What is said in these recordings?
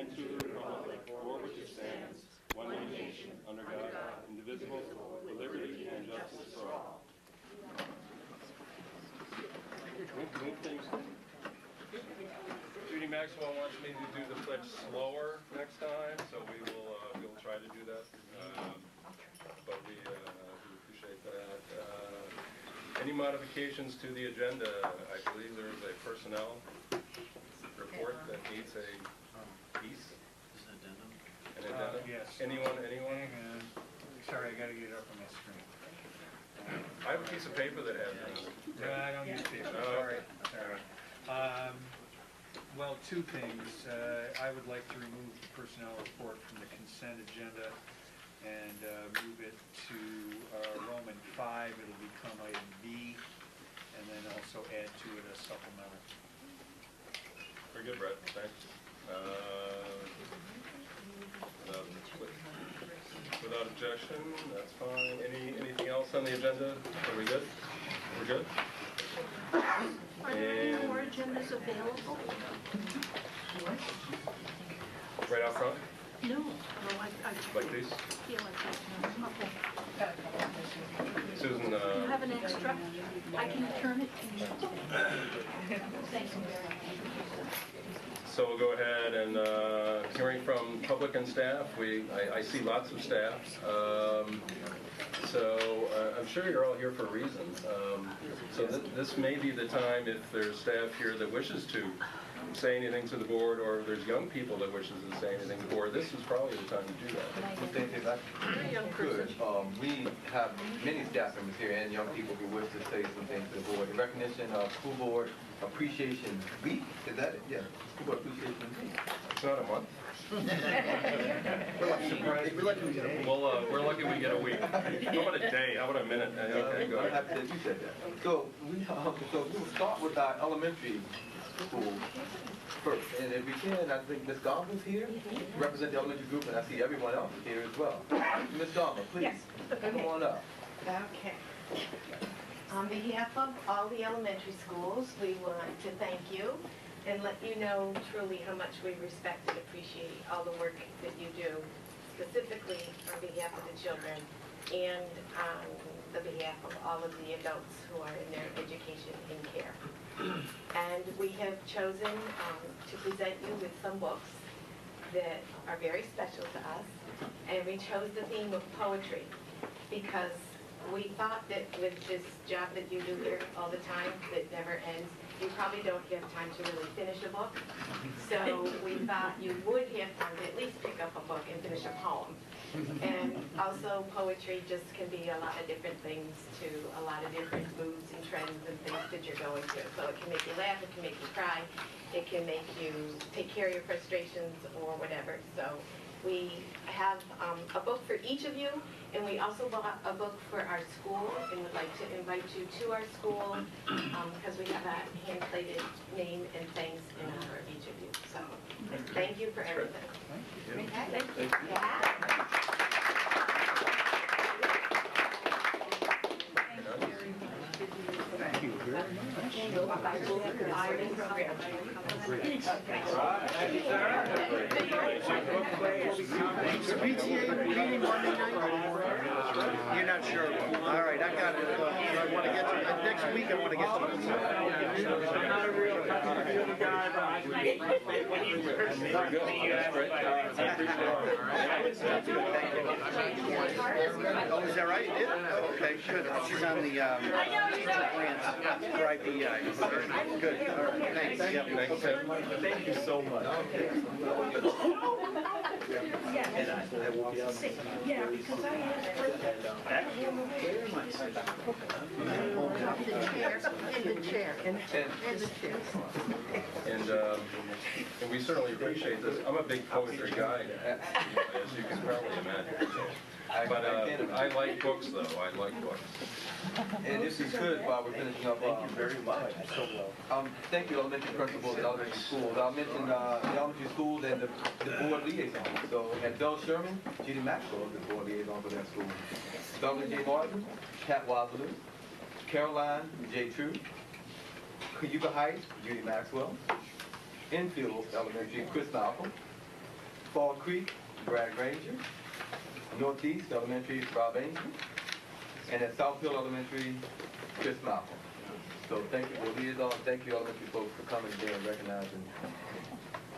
and to the republic for which it stands, one nation, under God, indivisible, with liberty and justice for all. Move things. Judy Maxwell wants me to do the pledge slower next time, so we'll try to do that. But we appreciate that. Any modifications to the agenda? I believe there is a personnel report that needs a piece. An addendum? Yes. Anyone? Sorry, I got to get it up on my screen. I have a piece of paper that has it. I don't use paper. Sorry. Well, two things. I would like to remove the personnel report from the consent agenda and move it to Roman 5. It'll become item B, and then also add to it a supplemental. Very good, Brett. Thanks. Without objection, that's fine. Anything else on the agenda? Are we good? We're good? Are there any more agendas available? Right out front? No. No, I Like these? feel like that. Okay. Susan, You have an extra? I can return it to you. Thank you very much. so we'll go ahead and hearing from public and staff. I see lots of staff. I'm sure you're all here for a reason. This may be the time, if there's staff here that wishes to say anything to the board, or if there's young people that wishes to say anything to the board, this is probably the time to do that. Well, thank you. That's good. We have many staff members here and young people who wish to say some things to the board. In recognition of School Board Appreciation Week, is that it? Yeah, School Board Appreciation Week. It's not a month. We're We're lucky we get a week. How about a day? How about a minute? Okay, go I'm ahead. happy that you said that. So we'll start with our elementary school first. And if we can, I think Ms. Garber's here, represent the elementary group, and I see everyone else is here as well. Ms. Garber, please, Yes. come on up. Okay. On behalf of all the elementary schools, we want to thank you and let you know truly how much we respect and appreciate all the work that you do, specifically on behalf of the children and on the behalf of all of the adults who are in their education and care. And we have chosen to present you with some books that are very special to us. And we chose the theme of poetry because we thought that with this job that you do here all the time that never ends, you probably don't have time to really finish a book. So we thought you would have time to at least pick up a book and finish a poem. And also poetry just can be a lot of different things to a lot of different moods and trends and things that you're going through. So it can make you laugh, it can make you cry, it can make you take care of your frustrations or whatever. So we have a book for each of you, and we also bought a book for our school and would like to invite you to our school because we have a hand-plated name and thanks in honor of each of you. So thank you for everything. Thank you. Okay. Thank you. Yeah. Thank you very much. PTA meeting Monday night? You're not sure? All right, I got it. I want to get to next week. I want to get to Very good. That's great. I appreciate it. Oh, is that right? Oh, okay, good. She's on the grants for IPI. Good. All right, thanks. Yep. Thanks, Ted. Thank you so much. Yeah, because I asked for the chair, and the chair. And we certainly appreciate this. I'm a big poetry guy, as you can probably imagine. But I like books, though. I like books. And if you could, while we're finishing up, thank you very much. Thank you, elementary principals and elementary schools. I'll mention the elementary schools and the board liaison. So, and Bill Sherman, Judy Maxwell is the board liaison for that school. Douglas J. Martin, Pat Wasley, Caroline J. True, Cayuga Heights, Judy Maxwell, Enfield Elementary, Chris Malcolm, Fall Creek, Brad Granger. Northeast Elementary, Rob Ainsley. And at South Hill Elementary, Chris Malcolm. So thank you for liaison, thank you elementary folks for coming today and recognizing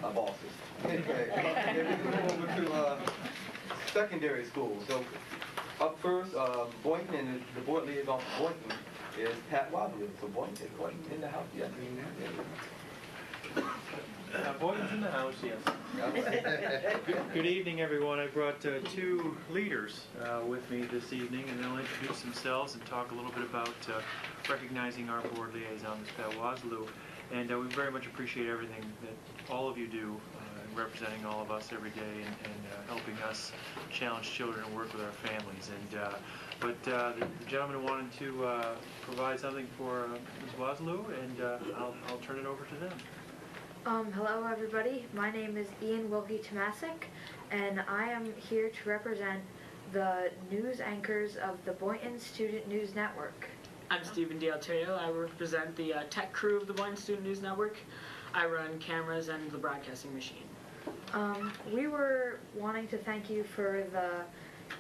our bosses. Okay, and we move over to secondary school. So up first, Boynton, and the board liaison for Boynton is Pat Wadley. So Boynton in the house, yes? Boynton's in the house, yes. Good evening, everyone. I brought two leaders with me this evening, and they'll introduce themselves and talk a little bit about recognizing our board liaison, Ms. Pat Wasloo. And we very much appreciate everything that all of you do in representing all of us every day and helping us challenge children and work with our families. And but the gentleman wanted to provide something for Ms. Wasloo, and I'll turn it over to them. Hello everybody, my name is Ian Wilkie Tomasic, and I am here to represent the news anchors of the Boynton Student News Network. I'm Stephen D'Alteo. I represent the tech crew of the Boynton Student News Network. I run cameras and the broadcasting machine. We were wanting to thank you for the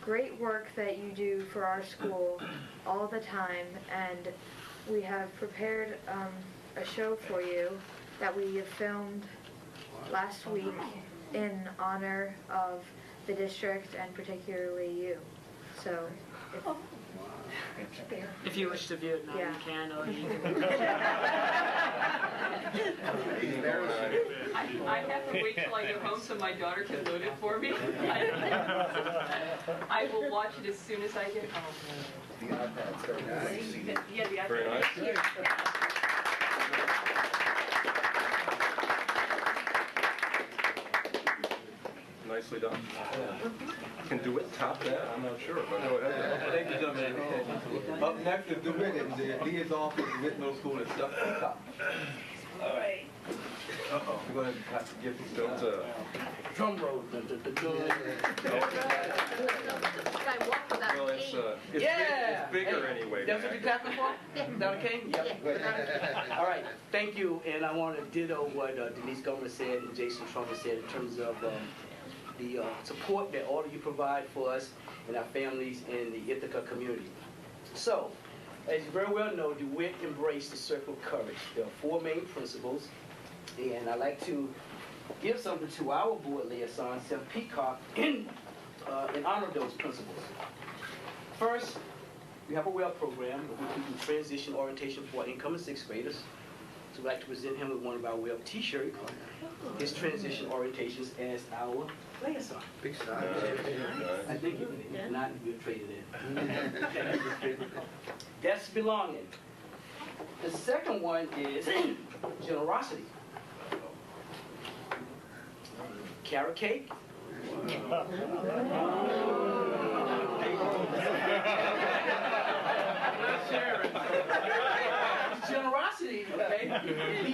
great work that you do for our school all the time, and we have prepared a show for you that we have filmed last week in honor of the district and particularly you. So, if you wish to view it now, Yeah. you can. Or you I have to wait till I get home so my daughter can load it for me. I will watch it as soon as I get home. The iPad's very nice. Yeah, the iPad. Very nice. Thank you. Nicely done. Can DeWitt top that? I'm not sure, but go ahead. Thank you, gentlemen. Up next is DeWitt, and the liaison for DeWitt Middle School is Chuck Scott. All right. We're going to have to give Don't, Drum roll. I walk without well, a it's, cane. Yeah. it's bigger anyway. That's what you're clapping for? Is that okay? Yep. All right, thank you, and I want to ditto what Denise Gomer said and Jason Trummer said in terms of the support that all of you provide for us and our families in the Ithaca community. So, as you very well know, DeWitt embraced the Circle of Courage. There are four main principles, and I'd like to give something to our board liaison, Sam Peacock, in honor of those principles. First, we have a WELL program where we do transition orientation for our incoming sixth graders. So we'd like to present him with one of our WELL t-shirts. His transition orientations as our liaison. Big size. I think if not, we'll trade it in. That's belonging. The second one is generosity. Carrot cake. Generosity, okay?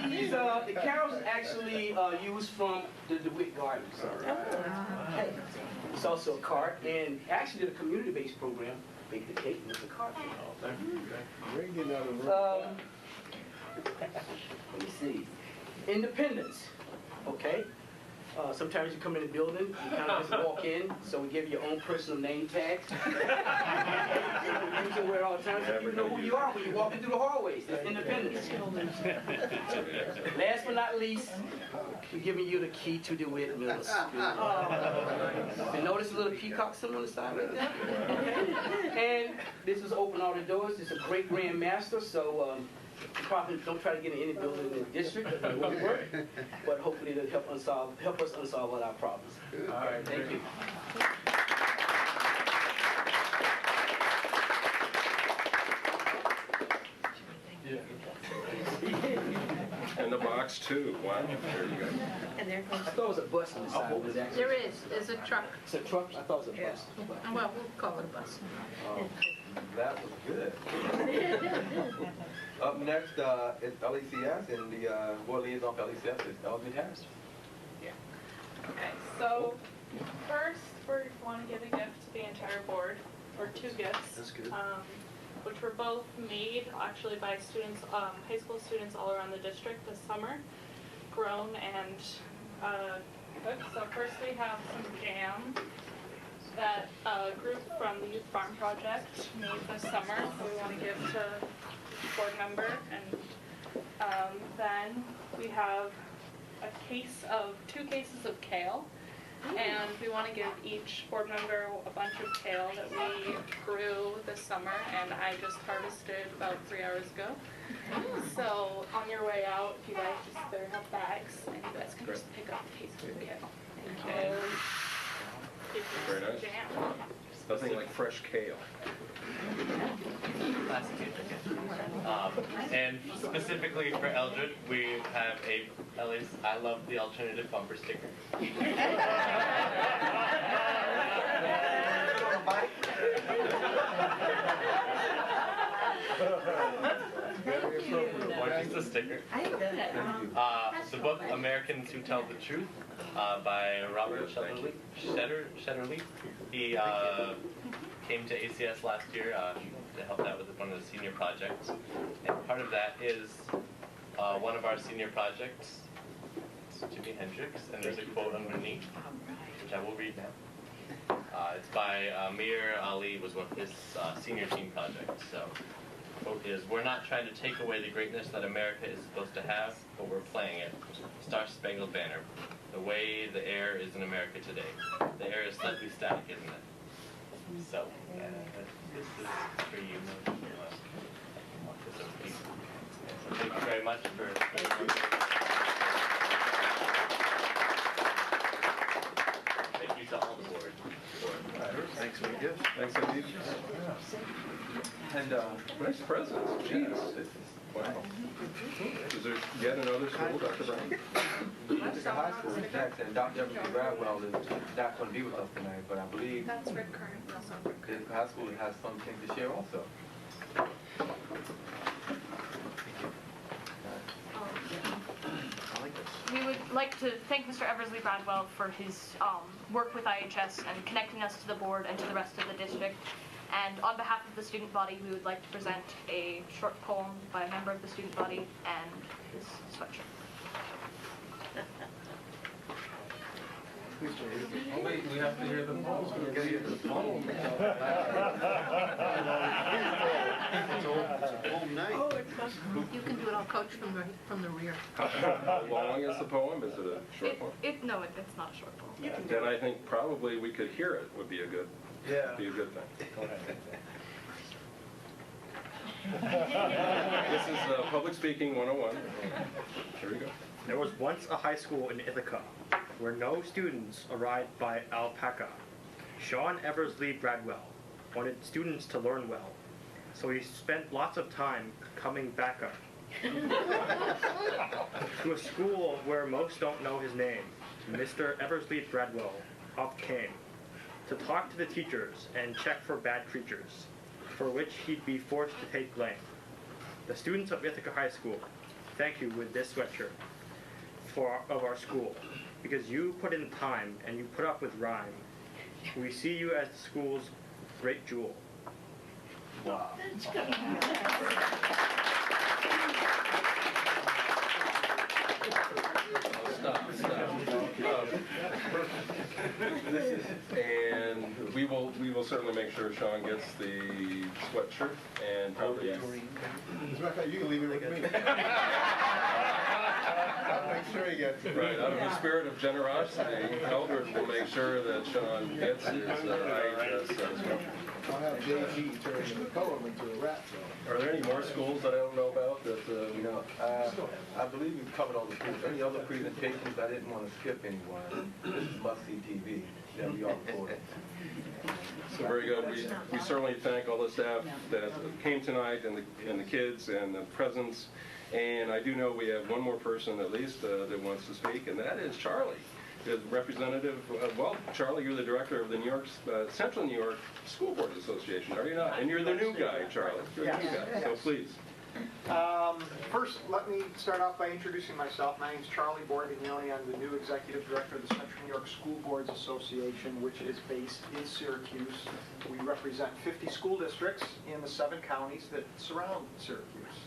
These, the carrots actually used from the DeWitt Gardens. Okay. It's also a cart, and actually the community-based program, Bake the Cake, with the cart. Let me see. Independence, okay? Sometimes you come in the building, you kind of just walk in, so we give you your own personal name tags. You can wear it all the time, so you know who you are when you're walking through the hallways. That's independence. Last but not least, we're giving you the key to DeWitt Middle School. And notice a little peacock symbol on the side right there? Okay. And this is open all the doors. It's a great grand master, so probably don't try to get in any building in the district. It won't work. But hopefully it'll help us unsolve all our problems. All right, thank you. In the box too. Wow. There you go. And there I thought it was a bus on the side. It was actually- There is, there's a truck. It's a truck? I thought it was a bus. Well, we'll call it a bus. That was good. Up next is LECS, and the board liaison for LECS is Elvin Harris. Okay, so first we want to give a gift to the entire board, or two gifts. That's good. Which were both made actually by students, high school students all around the district this summer, grown and Good. So first we have some jam that a group from the Youth Farm Project made this summer. So we want to give to each board member. And then we have two cases of kale. And we want to give each board member a bunch of kale that we grew this summer, and I just harvested about 3 hours ago. So on your way out, if you guys just there have bags, and you guys can just pick up a case of kale. And give you Very some nice. jam. Nothing like fresh kale. And specifically for Eldred, we have at least I love the alternative bumper sticker. Or just a sticker. The book Americans Who Tell the Truth by Robert Shetterly. He came to ACS last year to help out with one of the senior projects. And part of that is one of our senior projects, it's Jimi Hendrix, and there's a quote underneath, which I will read now. It's by Amir Ali, was one of his senior team projects. So the quote is, "We're not trying to take away the greatness that America is supposed to have, but we're playing it. Star Spangled Banner. The way the air is in America today. The air is slightly static, isn't it?" So, this is for you. So thank you very much for... Thank you to all the board. Thanks for the gift. Thanks, Andy. And Nice presents. Jeez. Wow. Is there yet another school, Dr. Brown? Ithaca High School is next, and Dr. Everett Bradwell is not going to be with us tonight, but I believe That's Rick Curran. Also Rick Curran. Ithaca High School has something to share also. We would like to thank Mr. Eversley Bradwell for his work with IHS and connecting us to the board and to the rest of the district. And on behalf of the student body, we would like to present a short poem by a member of the student body and his sweatshirt. Oh, wait, we have to hear the poem. We're going to hear the poem. Home night. You can do it, I'll coach from the rear. How long is the poem? Is it a short poem? No, it's not a short poem. Then I think probably we could hear it would be a good, be a good thing. Go ahead. This is Public Speaking 101. Here we go. There was once a high school in Ithaca where no students arrived by alpaca. Sean Eversley Bradwell wanted students to learn well, so he spent lots of time coming back up to a school where most don't know his name. Mr. Eversley Bradwell oft came to talk to the teachers and check for bad creatures, for which he'd be forced to take blame. The students of Ithaca High School thank you with this sweatshirt of our school, because you put in time and you put up with rhyme. We see you as the school's great jewel. Wow. Stop. And we will certainly make sure Sean gets the sweatshirt and probably. As a matter of fact, you can leave it with me. I'll make sure he gets it. Right, out of the spirit of generosity, Eldred will make sure that Sean gets his IHS sweatshirt. I'll have JG turn the poem into a rap song. Are there any more schools that I don't know about that? No, I believe we've covered all the schools. Any other presentations, I didn't want to skip anyone. This is must-see TV that we all recorded. So very good. We certainly thank all the staff that came tonight and the kids and the presents. And I do know we have one more person at least that wants to speak, and that is Charlie. The representative, well, Charlie, you're the director of the Central New York School Board Association, are you not? And you're the new guy, Charlie. You're the new guy, so please. First, let me start off by introducing myself. My name is Charlie Borgognoni. I'm the new executive director of the Central New York School Boards Association, which is based in Syracuse. We represent 50 school districts in the 7 counties that surround Syracuse.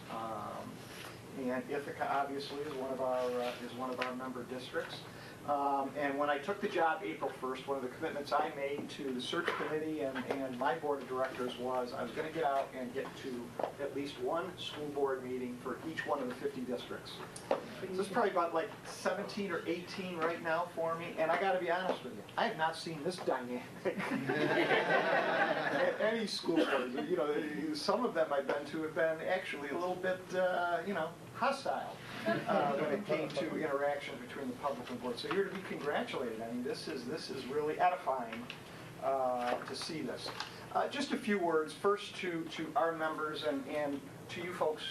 And Ithaca, obviously, is one of our member districts. And when I took the job April 1st, one of the commitments I made to the search committee and my board of directors was I was going to get out and get to at least one school board meeting for each one of the 50 districts. So this is probably about like 17 or 18 right now for me, and I got to be honest with you, I have not seen this dynamic at any school board. You know, some of them I've been to have been actually a little bit, you know, hostile when it came to interaction between the public and board. So you're to be congratulated. I mean, this is really edifying to see this. Just a few words first to our members and to you folks,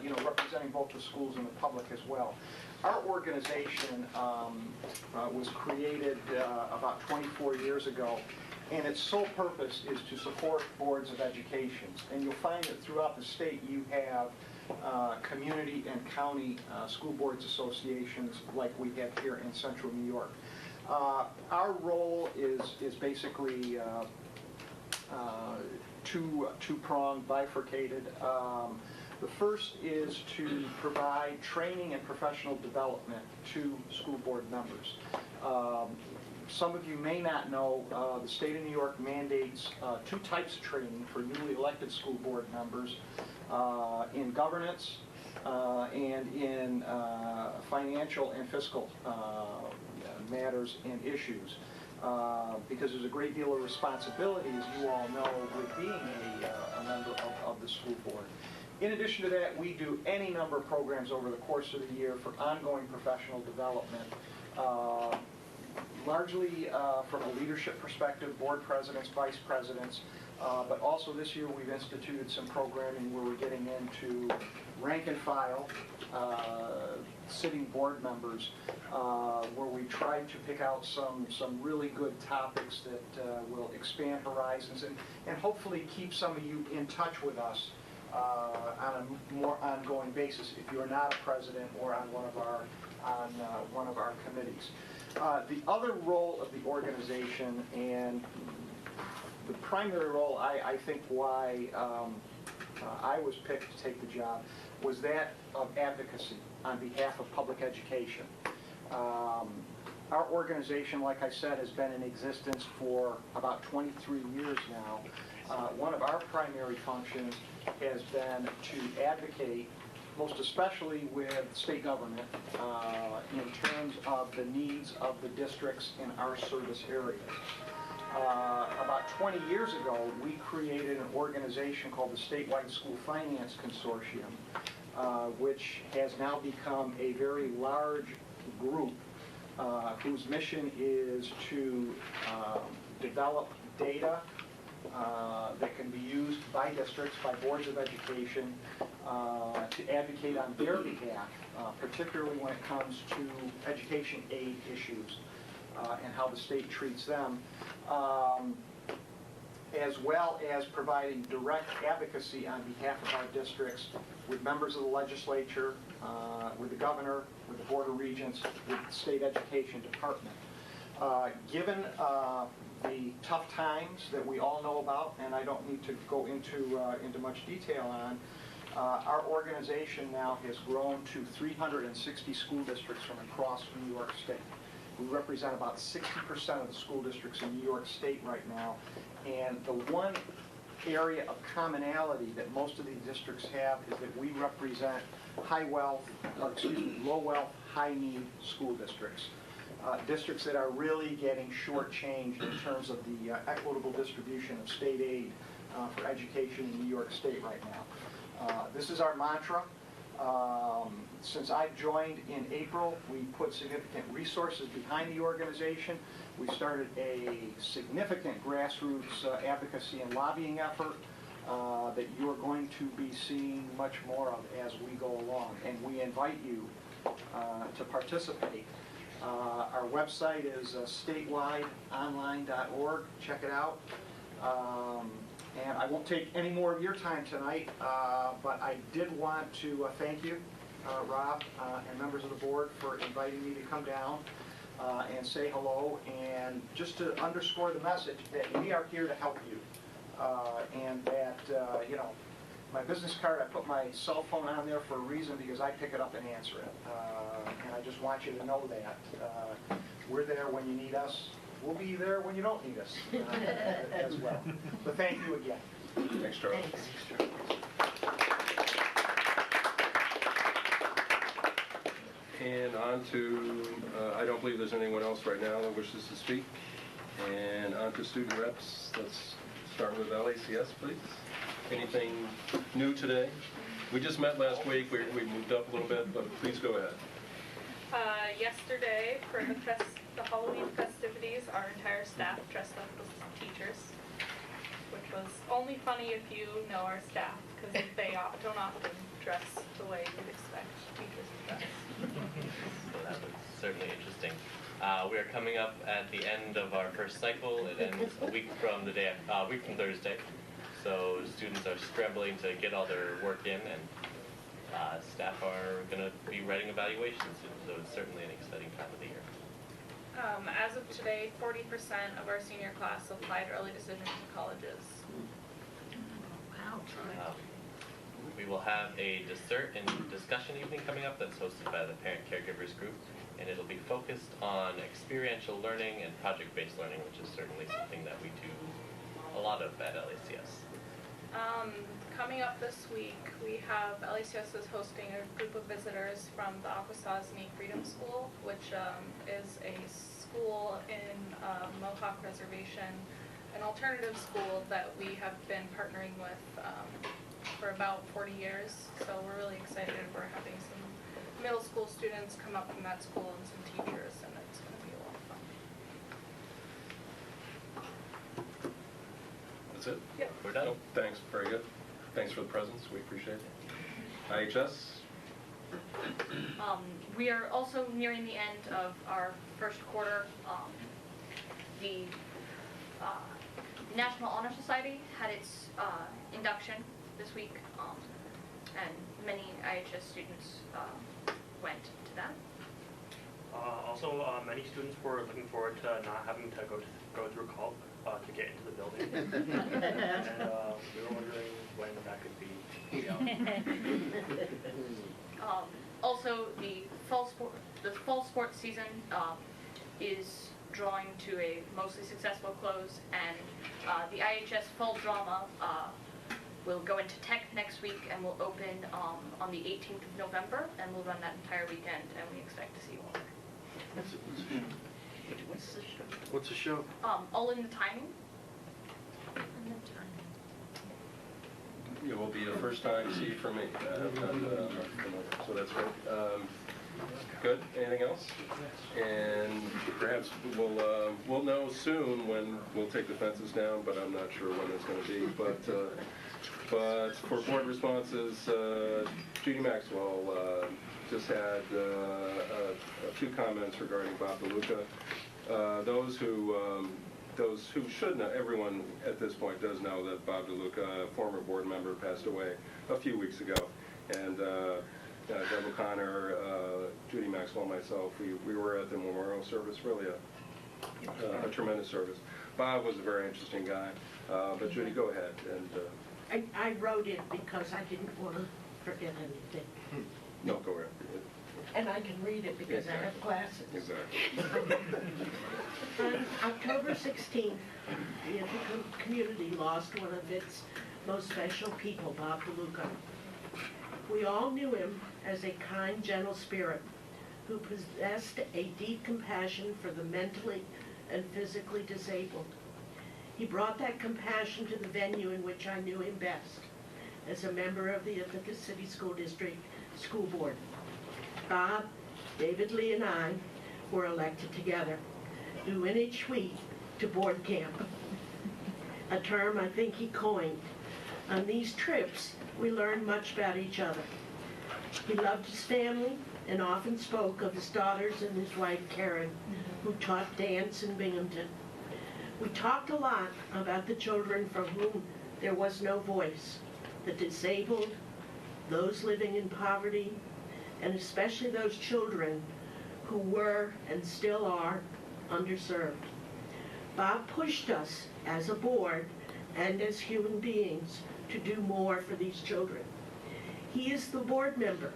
you know, representing both the schools and the public as well. Our organization was created about 24 years ago, and its sole purpose is to support boards of education. And you'll find that throughout the state you have community and county school boards associations like we have here in central New York. Our role is basically two-pronged, bifurcated. The first is to provide training and professional development to school board members. Some of you may not know the state of New York mandates two types of training for newly elected school board members in governance and in financial and fiscal matters and issues. Because there's a great deal of responsibility, as you all know, with being a member of the school board. In addition to that, we do any number of programs over the course of the year for ongoing professional development, largely from a leadership perspective, board presidents, vice presidents, but also this year we've instituted some programming where we're getting into rank and file, sitting board members, where we try to pick out some really good topics that will expand horizons and hopefully keep some of you in touch with us on a more ongoing basis if you are not a president or on one of our committees. The other role of the organization, and the primary role I think why I was picked to take the job, was that of advocacy on behalf of public education. Our organization, like I said, has been in existence for about 23 years now. One of our primary functions has been to advocate, most especially with state government, in terms of the needs of the districts in our service areas. About 20 years ago, we created an organization called the Statewide School Finance Consortium, which has now become a very large group whose mission is to develop data that can be used by districts, by boards of education, to advocate on their behalf, particularly when it comes to education aid issues and how the state treats them, as well as providing direct advocacy on behalf of our districts with members of the legislature, with the governor, with the Board of Regents, with the State Education Department. Given the tough times that we all know about, and I don't need to go into much detail on, our organization now has grown to 360 school districts from across New York State. We represent about 60% of the school districts in New York State right now, and the one area of commonality that most of these districts have is that we represent low wealth, high need school districts. Districts that are really getting shortchanged in terms of the equitable distribution of state aid for education in New York State right now. This is our mantra. Since I've joined in April, we put significant resources behind the organization. We started a significant grassroots advocacy and lobbying effort that you're going to be seeing much more of as we go along, and we invite you to participate. Our website is statewideonline.org. Check it out. And I won't take any more of your time tonight, but I did want to thank you, Rob, and members of the board for inviting me to come down and say hello, and just to underscore the message that we are here to help you, and that, you know, my business card, I put my cell phone on there for a reason, because I pick it up and answer it, and I just want you to know that. there when you need us. We'll be there when you don't need us as well. But thank you again. Thanks, Charlie. And on to, I don't believe there's anyone else right now that wishes to speak. And on to student reps. Let's start with LACS, please. Anything new today? We just met last week. We moved up a little bit, but please go ahead. Yesterday, for the Halloween festivities, our entire staff dressed up as teachers, which was only funny if you know our staff, because they don't often dress the way you'd expect teachers to dress. So that was certainly interesting. We are coming up at the end of our first cycle. It ends a week from Thursday. So students are scrambling to get all their work in, and staff are going to be writing evaluations soon. So it's certainly an exciting time of the year. As of today, 40% of our senior class applied early decision to colleges. Wow. We will have a dessert and discussion evening coming up that's hosted by the Parent Caregivers Group, and it'll be focused on experiential learning and project-based learning, which is certainly something that we do a lot of at LACS. Coming up this week, we have LACS is hosting a group of visitors from the Akwesasne Freedom School, which is a school in Mohawk Reservation, an alternative school that we have been partnering with for about 40 years. So we're really excited. We're having some middle school students come up from that school and some teachers, and it's going to be a lot of fun. That's it? Yep. We're done. Oh, thanks. Very good. Thanks for the presence. We appreciate it. IHS? We are also nearing the end of our first quarter. The National Honor Society had its induction this week, and many IHS students went to that. Also, many students were looking forward to not having to go through call to get into the building. And we were wondering when that could be. Also, the fall sports season is drawing to a mostly successful close, and the IHS fall drama will go into tech next week and will open on the 18th of November, and we'll run that entire weekend, and we expect to see more. What's the show? All in the timing. It will be a first time see for me. So that's great. Good. Anything else? And perhaps we'll know soon when we'll take the fences down, but I'm not sure when it's going to be. But for board responses, Judy Maxwell just had a few comments regarding Bob DeLuca. Those who should know, everyone at this point does know that Bob DeLuca, a former board member, passed away a few weeks ago. And Deb O'Connor, Judy Maxwell, myself, we were at the memorial service, really a tremendous service. Bob was a very interesting guy. But Judy, go ahead. And I wrote it because I didn't want to forget anything. No, go ahead. And I can read it because I have glasses. Exactly. On October 16th, the Ithaca community lost one of its most special people, Bob DeLuca. We all knew him as a kind, gentle spirit who possessed a deep compassion for the mentally and physically disabled. He brought that compassion to the venue in which I knew him best, as a member of the Ithaca City School District School Board. Bob, David Lee, and I were elected together, due in each week to board camp, a term I think he coined. On these trips, we learned much about each other. He loved his family and often spoke of his daughters and his wife, Karen, who taught dance in Binghamton. We talked a lot about the children for whom there was no voice, the disabled, those living in poverty, and especially those children who were and still are underserved. Bob pushed us as a board and as human beings to do more for these children. He is the board member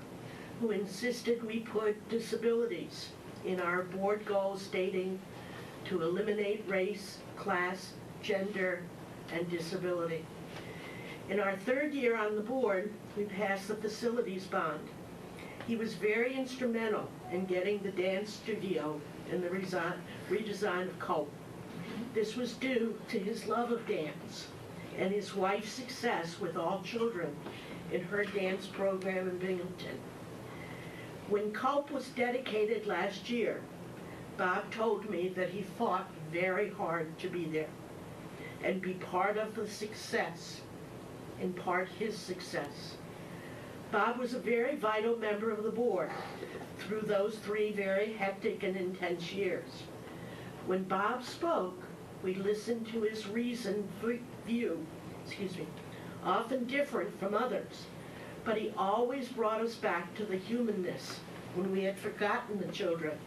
who insisted we put disabilities in our board goals stating to eliminate race, class, gender, and disability. In our third year on the board, we passed the facilities bond. He was very instrumental in getting the dance studio and the redesign of Cope. This was due to his love of dance and his wife's success with all children in her dance program in Binghamton. When Cope was dedicated last year, Bob told me that he fought very hard to be there and be part of the success, in part his success. Bob was a very vital member of the board through those 3 very hectic and intense years. When Bob spoke, we listened to his reasoned view, often different from others, but he always brought us back to the humanness when we had forgotten the children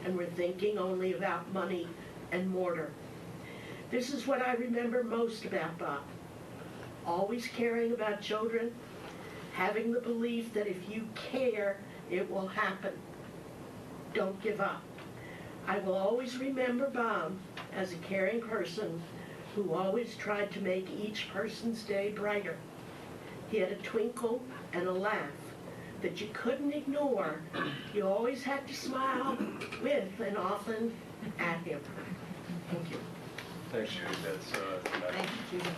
and were thinking only about money and mortar. This is what I remember most about Bob. Always caring about children, having the belief that if you care, it will happen. Don't give up. I will always remember Bob as a caring person who always tried to make each person's day brighter. He had a twinkle and a laugh that you couldn't ignore. You always had to smile with and often at him. Thank you. Thanks, Judy. That's Thank you, Judy.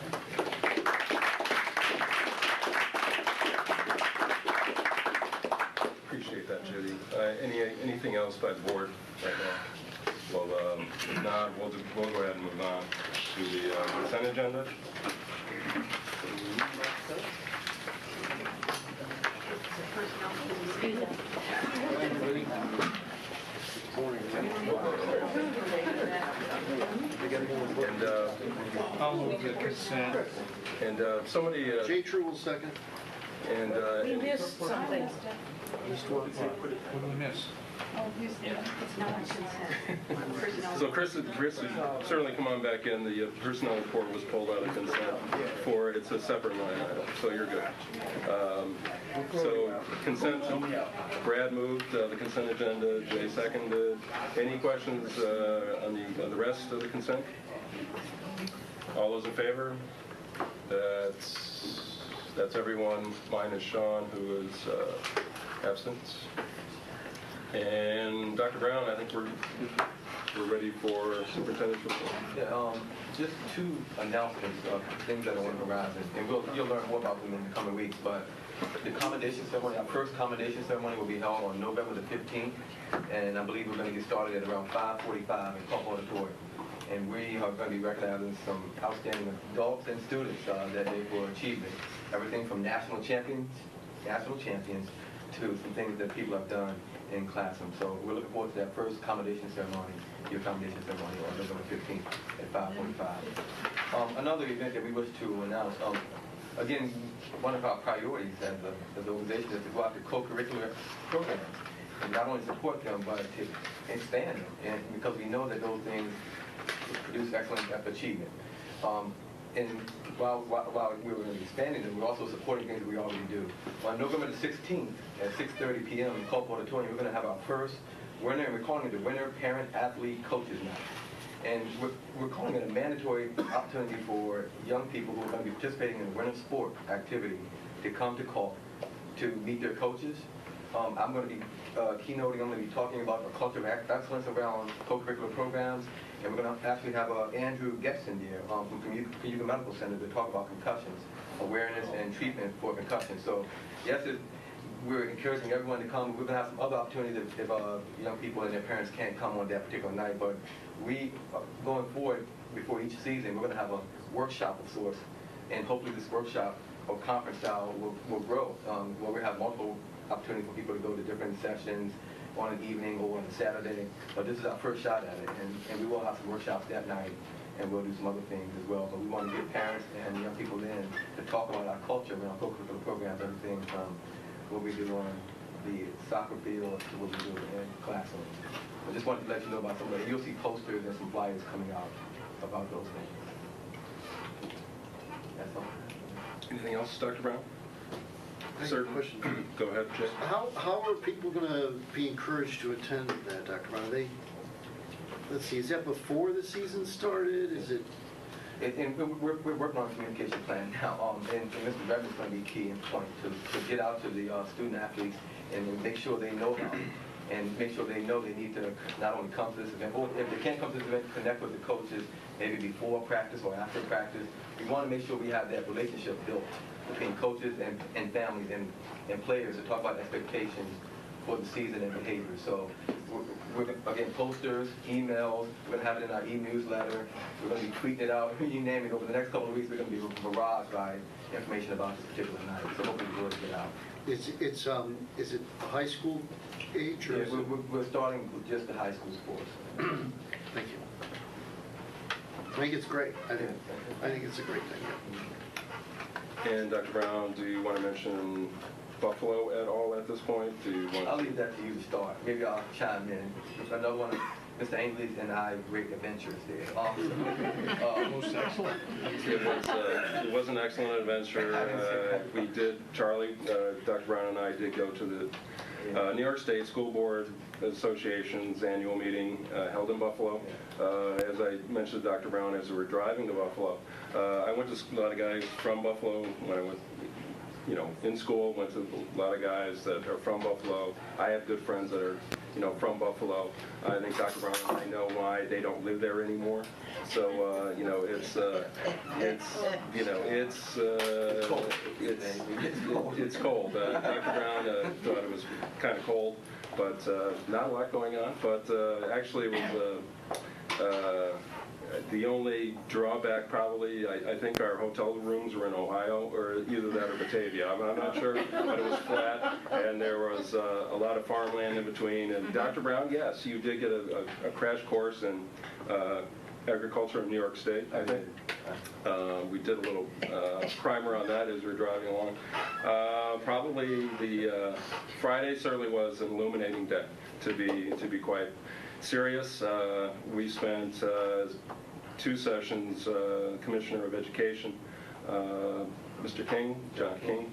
appreciate that, Judy. Anything else by the board right now? Well, if not, we'll go ahead and move on to the consent agenda. And I'll move the consent. And somebody. J. True will second. And We missed something. What did we miss? It's not consent. So Chris has certainly come on back in. The personnel report was pulled out of consent for, it's a separate line item, so you're good. So consent, Brad moved the consent agenda, Jay seconded. Any questions on the rest of the consent? All those in favor? That's everyone minus Sean, who is absent. And Dr. Brown, I think we're ready for superintendent's report. Yeah, just 2 announcements of things that are on the horizon, and you'll learn more about them in the coming weeks. But the commendation ceremony, our first commendation ceremony, will be held on November the 15th, and I believe we're going to get started at around 5:45 in Cope Auditorium. And we are going to be recognizing some outstanding adults and students that day for achievement. Everything from national champions to some things that people have done in classroom. So we're looking forward to that first commendation ceremony, your commendation ceremony on November 15th at 5:45. Another event that we wish to announce, again, one of our priorities as an organization is to go out to co-curricular programs and not only support them, but to expand them, and because we know that those things produce excellent achievement. And while we were expanding them, we're also supporting things that we already do. On November the 16th at 6:30 p.m. in Cope Auditorium, we're going to have our first winter, and we're calling it the Winter Parent Athlete Coaches Night. And we're calling it a mandatory opportunity for young people who are going to be participating in a winter sport activity to come to Cope to meet their coaches. I'm going to be keynoting. I'm going to be talking about the culture of excellence around co-curricular programs. And we're going to actually have Andrew Getson here from Ithaca Medical Center to talk about concussions, awareness and treatment for concussions. So yes, we're encouraging everyone to come. We're going to have some other opportunities if young people and their parents can't come on that particular night. But we, going forward, before each season, we're going to have a workshop of sorts. And hopefully this workshop or conference style will grow, where we have multiple opportunities for people to go to different sessions on an evening or on a Saturday. But this is our first shot at it, and we will have some workshops that night, and we'll do some other things as well. But we want to get parents and young people in to talk about our culture around co-curricular programs, everything from what we do on the soccer field to what we do in classrooms. I just wanted to let you know about some of that. You'll see posters and some flyers coming out about those things. That's all. Anything else, Dr. Brown? Sir, question. Go ahead, Jay. How are people going to be encouraged to attend that, Dr. Brown? Let's see, is that before the season started? Is it? And we're working on a communication plan now, and Mr. Bevan's going to be key in point to get out to the student athletes and make sure they know about it, and make sure they know they need to not only come to this event, or if they can't come to this event, connect with the coaches maybe before practice or after practice. We want to make sure we have that relationship built between coaches and families and players to talk about expectations for the season and behavior. So we're again, posters, emails, we're going to have it in our e-newsletter, we're going to be tweeting it out, you name it. Over the next couple of weeks, we're going to be barraged by information about this particular night. So hopefully we'll get out. Is it high school age? Or Yeah, we're starting with just the high school sports. Thank you. I think it's great. I think it's a great thing. And Dr. Brown, do you want to mention Buffalo at all at this point? I'll leave that to you to start. Maybe I'll chime in. Another one of Mr. Ainley and I great adventures there. Most excellent. It was an excellent adventure. We did, Charlie, Dr. Brown and I did go to the New York State School Board Association's annual meeting held in Buffalo. As I mentioned to Dr. Brown, as we were driving to Buffalo, I went to a lot of guys from Buffalo when I went, in school, went to a lot of guys that are from Buffalo. I have good friends that are, from Buffalo. I think Dr. Brown and I know why they don't live there anymore. So, it's cold. Dr. Brown thought it was kind of cold, but not a lot going on. But actually, it was the only drawback probably, I think our hotel rooms were in Ohio, or either that or Batavia. I'm not sure, but it was flat, and there was a lot of farmland in between. And Dr. Brown, yes, you did get a crash course in agriculture in New York State, I think. We did a little primer on that as we were driving along. Probably the Friday certainly was an illuminating day, to be quite serious. We spent 2 sessions, Commissioner of Education, Mr. King, John King,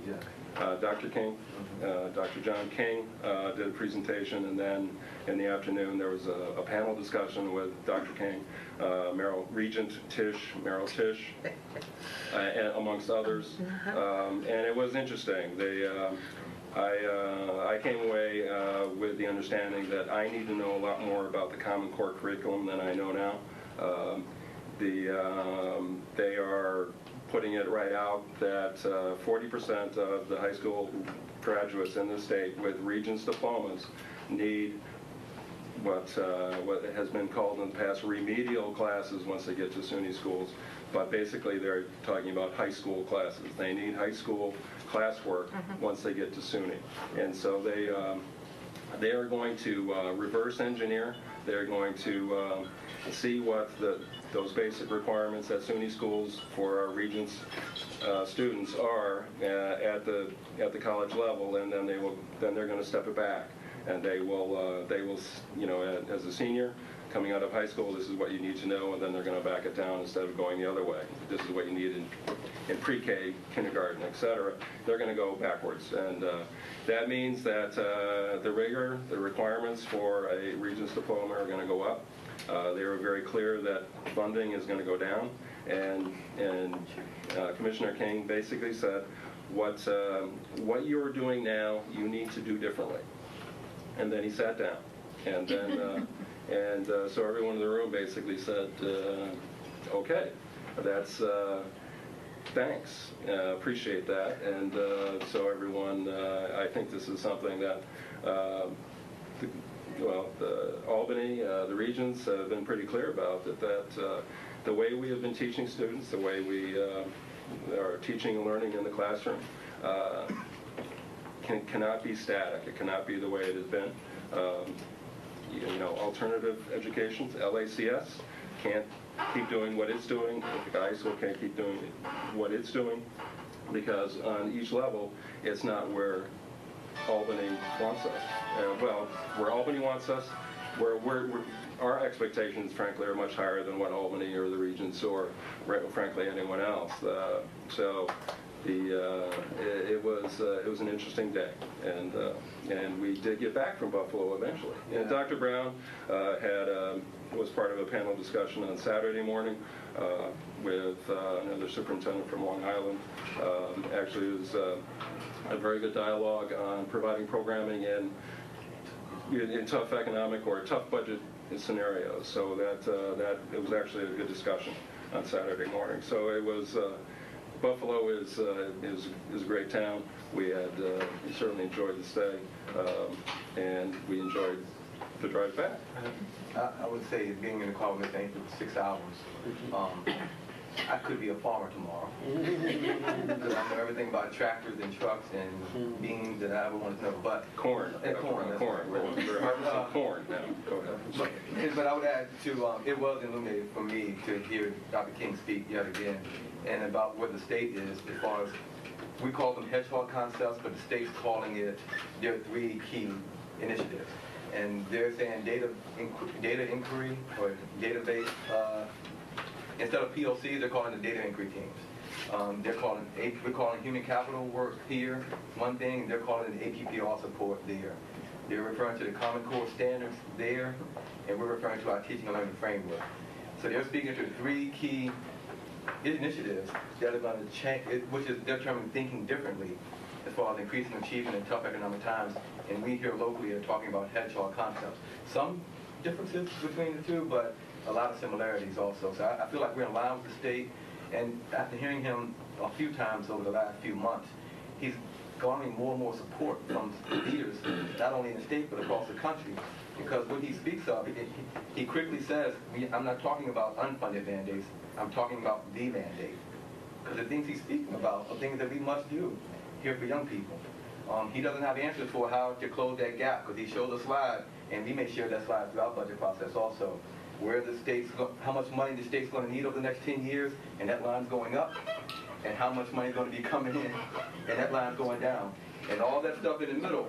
Dr. King, Dr. John King did a presentation, and then in the afternoon there was a panel discussion with Dr. King, Regent Tisch, Merrill Tisch, and amongst others, and it was interesting. I came away with the understanding that I need to know a lot more about the Common Core curriculum than I know now. They are putting it right out that 40% of the high school graduates in the state with Regents diplomas need what has been called in the past remedial classes once they get to SUNY schools. But basically they're talking about high school classes. They need high school classwork once they get to SUNY. And so they are going to reverse engineer. They're going to see what those basic requirements at SUNY schools for our Regents students are at the college level, and then they're going to step it back, and they will as a senior coming out of high school, this is what you need to know, and then they're going to back it down instead of going the other way. This is what you need in pre-K, kindergarten, etc. They're going to go backwards, and that means that the rigor, the requirements for a Regents diploma are going to go up. They were very clear that funding is going to go down, and Commissioner King basically said, what you are doing now, you need to do differently. And then he sat down, and then so everyone in the room basically said, okay, that's thanks, appreciate that. And so everyone, I think this is something that Albany, the Regents have been pretty clear about, that the way we have been teaching students, the way we are teaching and learning in the classroom cannot be static. It cannot be the way it has been. Alternative education, LACS, can't keep doing what it's doing. The high school can't keep doing what it's doing, because on each level, it's not where Albany wants us. Where Albany wants us, our expectations, frankly, are much higher than what Albany or the Regents or, frankly, anyone else. So it was an interesting day, and we did get back from Buffalo eventually. And Dr. Brown was part of a panel discussion on Saturday morning with another superintendent from Long Island. Actually, it was a very good dialogue on providing programming in tough economic or tough budget scenarios. So that it was actually a good discussion on Saturday morning. So it was. Buffalo is a great town. We certainly enjoyed the stay, and we enjoyed the drive back. I would say being in the car with me for 6 hours, I could be a farmer tomorrow. Because I know everything about tractors and trucks and beans that I ever wanted to know. But corn. Corn. We're harvesting corn now. Go ahead. But I would add to, it was illuminating for me to hear Dr. King speak yet again, and about where the state is as far as, we call them hedgehog concepts, but the state's calling it their 3 key initiatives. And they're saying data inquiry or database, instead of POCs, they're calling the data inquiry teams. We're calling human capital work here one thing, they're calling it APPR support there. They're referring to the Common Core standards there, and we're referring to our teaching and learning framework. So they're speaking to 3 key initiatives that are going to change, which is determining thinking differently as far as increasing achievement in tough economic times. And we here locally are talking about hedgehog concepts. Some differences between the two, but a lot of similarities also. So I feel like we're in line with the state. And after hearing him a few times over the last few months, he's garnering more and more support from leaders, not only in the state, but across the country. Because what he speaks of, he quickly says, I'm not talking about unfunded mandates, I'm talking about the mandate. Because the things he's speaking about are things that we must do here for young people. He doesn't have answers for how to close that gap, because he showed a slide, and we may share that slide through our budget process also, where the state's, how much money the state's going to need over the next 10 years, and that line's going up, and how much money is going to be coming in, and that line's going down. And all that stuff in the middle,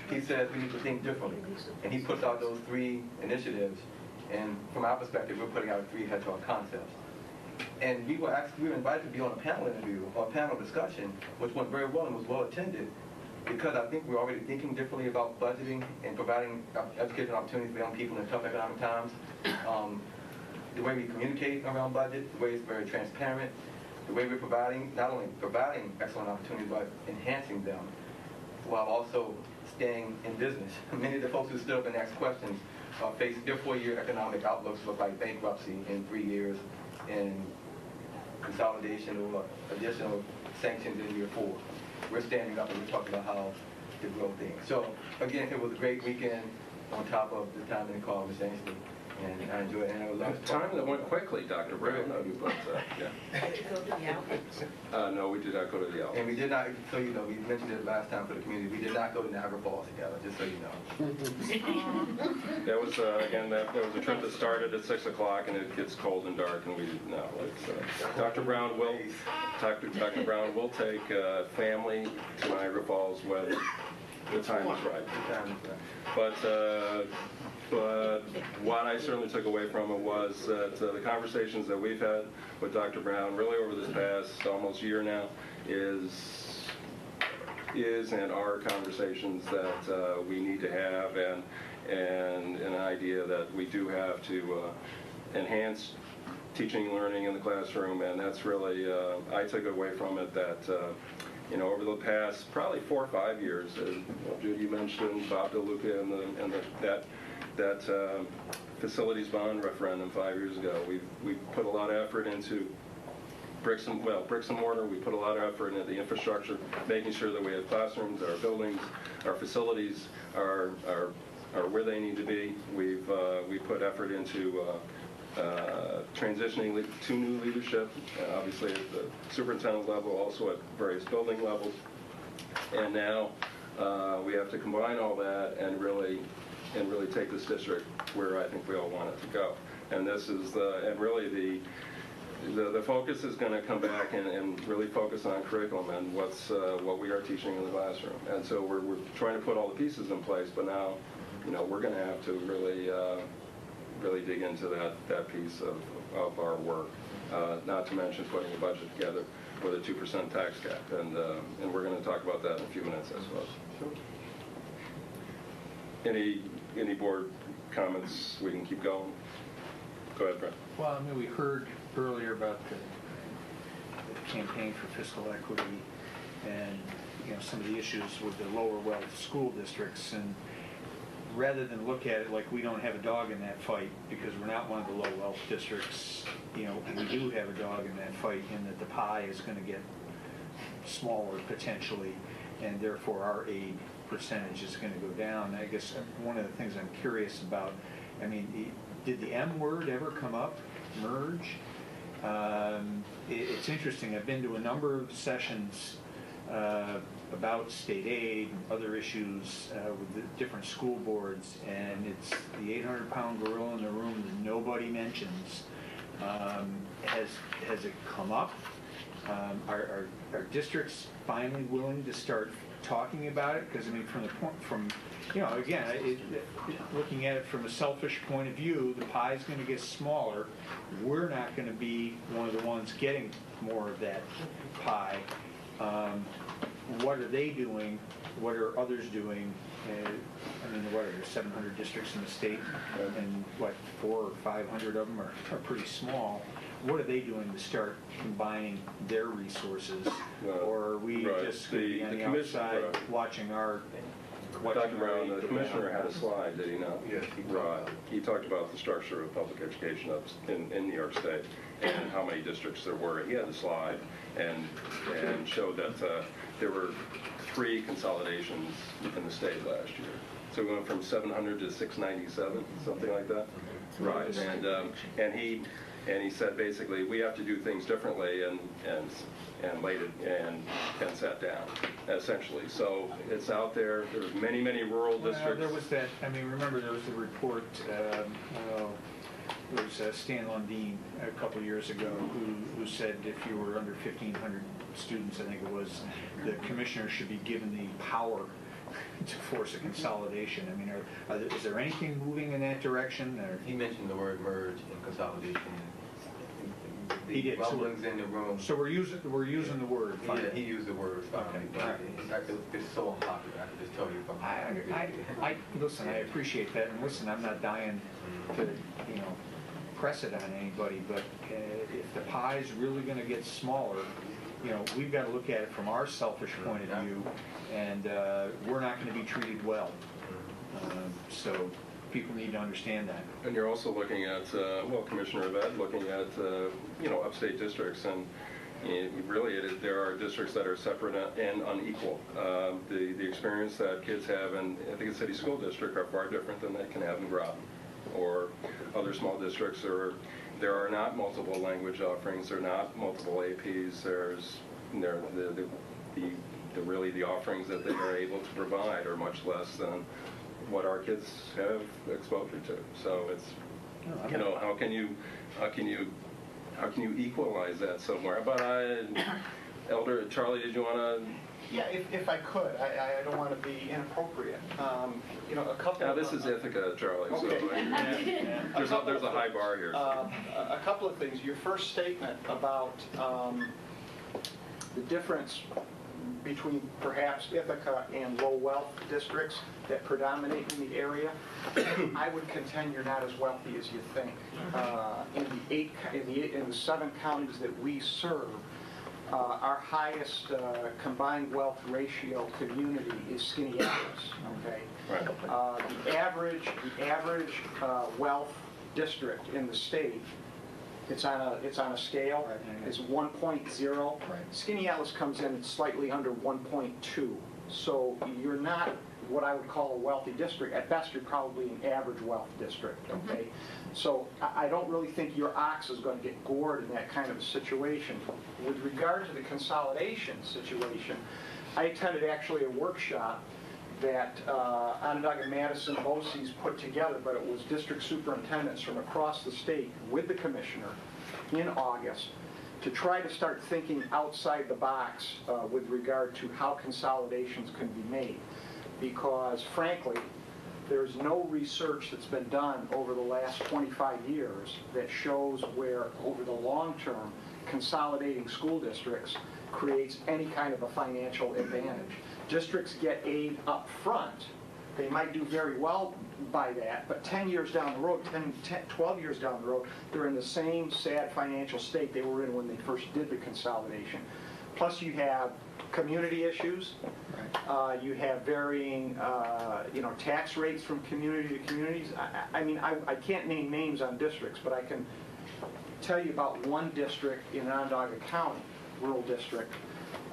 he says we need to think differently. And he puts out those 3 initiatives, and from our perspective, we're putting out 3 hedgehog concepts. And we were invited to be on a panel interview, or a panel discussion, which went very well and was well attended, because I think we're already thinking differently about budgeting and providing educational opportunities for young people in tough economic times. The way we communicate around budget, the way it's very transparent, the way we're providing, not only providing excellent opportunities, but enhancing them, while also staying in business. Many of the folks who stood up and asked questions face their 4-year economic outlooks look like bankruptcy in 3 years, and consolidation or additional sanctions in year 4. We're standing up and we're talking about how to grow things. So again, it was a great weekend on top of the time in the car with Ainsley, and I enjoyed it. And it was a time that went quickly, Dr. Brown. But, yeah. Did you go to the outlets? No, we did not go to the outlets. And we did not, so you know, we mentioned it last time for the community, we did not go to Niagara Falls together, just so you know. That was, again, that was a trip that started at 6 o'clock, and it gets cold and dark, and we didn't know. Dr. Brown will take family to Niagara Falls when the time is right. But what I certainly took away from it was that the conversations that we've had with Dr. Brown really over this past almost year now is and are conversations that we need to have, and an idea that we do have to enhance teaching and learning in the classroom. And that's really, I took away from it that you know, over the past probably 4 or 5 years, Judy, you mentioned Bob DeLuca and that facilities bond referendum 5 years ago. We've put a lot of effort into bricks and mortar. We put a lot of effort into the infrastructure, making sure that we have classrooms, our buildings, our facilities are where they need to be. We put effort into transitioning to new leadership, obviously at the superintendent level, also at various building levels. And now we have to combine all that and really take this district where I think we all want it to go. And this is really the focus is going to come back and really focus on curriculum and what we are teaching in the classroom. And so we're trying to put all the pieces in place, but now, you know, we're going to have to really dig into that piece of our work. Not to mention putting a budget together with a 2% tax cap, and we're going to talk about that in a few minutes, I suppose. Any board comments? We can keep going. Go ahead, Brett. Well, I mean, we heard earlier about the campaign for fiscal equity and, you know, some of the issues with the lower wealth school districts, and rather than look at it like we don't have a dog in that fight because we're not one of the low wealth districts, you know, we do have a dog in that fight in that the pie is going to get smaller potentially, and therefore our aid percentage is going to go down. I guess one of the things I'm curious about, I mean, did the M word ever come up, merge? It's interesting. I've been to a number of sessions about state aid and other issues with the different school boards, and it's the 800-pound gorilla in the room that nobody mentions. Has it come up? Are districts finally willing to start talking about it? Because I mean, from you know, again, looking at it from a selfish point of view, the pie is going to get smaller. We're not going to be one of the ones getting more of that pie. What are they doing? What are others doing? I mean, what are there, 700 districts in the state, and what, 400 or 500 of them are pretty small. What are they doing to start combining their resources, or are we just going to be on the outside watching our? Dr. Brown, the commissioner had a slide, did he not? Yes, he did. He talked about the structure of public education in New York State and how many districts there were. He had a slide and showed that there were 3 consolidations in the state last year. So we went from 700 to 697, something like that. Right. And he said basically we have to do things differently and laid it and sat down essentially. So it's out there. There's many rural districts. There was that. I mean, remember there was the report. It was Stan Lundeen a couple years ago who said if you were under 1,500 students, I think it was, the commissioner should be given the power to force a consolidation. I mean, is there anything moving in that direction? Or? He mentioned the word merge and consolidation. He did. Rumblings in the room. So we're using the word. Yeah, he used the word. Okay. It's so unpopular. I can just tell you. Listen, I appreciate that, and listen, I'm not dying to, you know, press it on anybody, but if the pie is really going to get smaller, you know, we've got to look at it from our selfish point of view, and we're not going to be treated well. So people need to understand that. And you're also looking at, well, Commissioner Ed, looking at, you know, upstate districts, and really there are districts that are separate and unequal. The experience that kids have in, I think, a city school district are far different than they can have in Groton or other small districts, or there are not multiple language offerings, there are not multiple APs, there's really the offerings that they are able to provide are much less than what our kids have exposure to. So it's, you know, how can you equalize that somewhere? But Elder Charlie, did you want to? Yeah, if I could, I don't want to be inappropriate. You know, a couple. Now this is Ithaca, Charlie. Okay. So there's a high bar here. A couple of things. Your first statement about the difference between perhaps Ithaca and low wealth districts that predominate in the area, I would contend you're not as wealthy as you think. In the 7 counties that we serve, our highest combined wealth ratio community is Skaneateles. Okay. Right. The average wealth district in the state, it's on a scale. It's 1.0. Skaneateles comes in at slightly under 1.2. So you're not what I would call a wealthy district. At best, you're probably an average wealth district. Okay. So I don't really think your ox is going to get gored in that kind of a situation. With regard to the consolidation situation, I attended actually a workshop that Onondaga and Madison BOCES put together, but it was district superintendents from across the state with the commissioner in August to try to start thinking outside the box with regard to how consolidations can be made. Because frankly, there's no research that's been done over the last 25 years that shows where, over the long term, consolidating school districts creates any kind of a financial advantage. Districts get aid up front. They might do very well by that, but 10 years down the road, 12 years down the road, they're in the same sad financial state they were in when they first did the consolidation. Plus you have community issues. You have varying, tax rates from community to communities. I can't name names on districts, but I can tell you about one district in Onondaga County, rural district,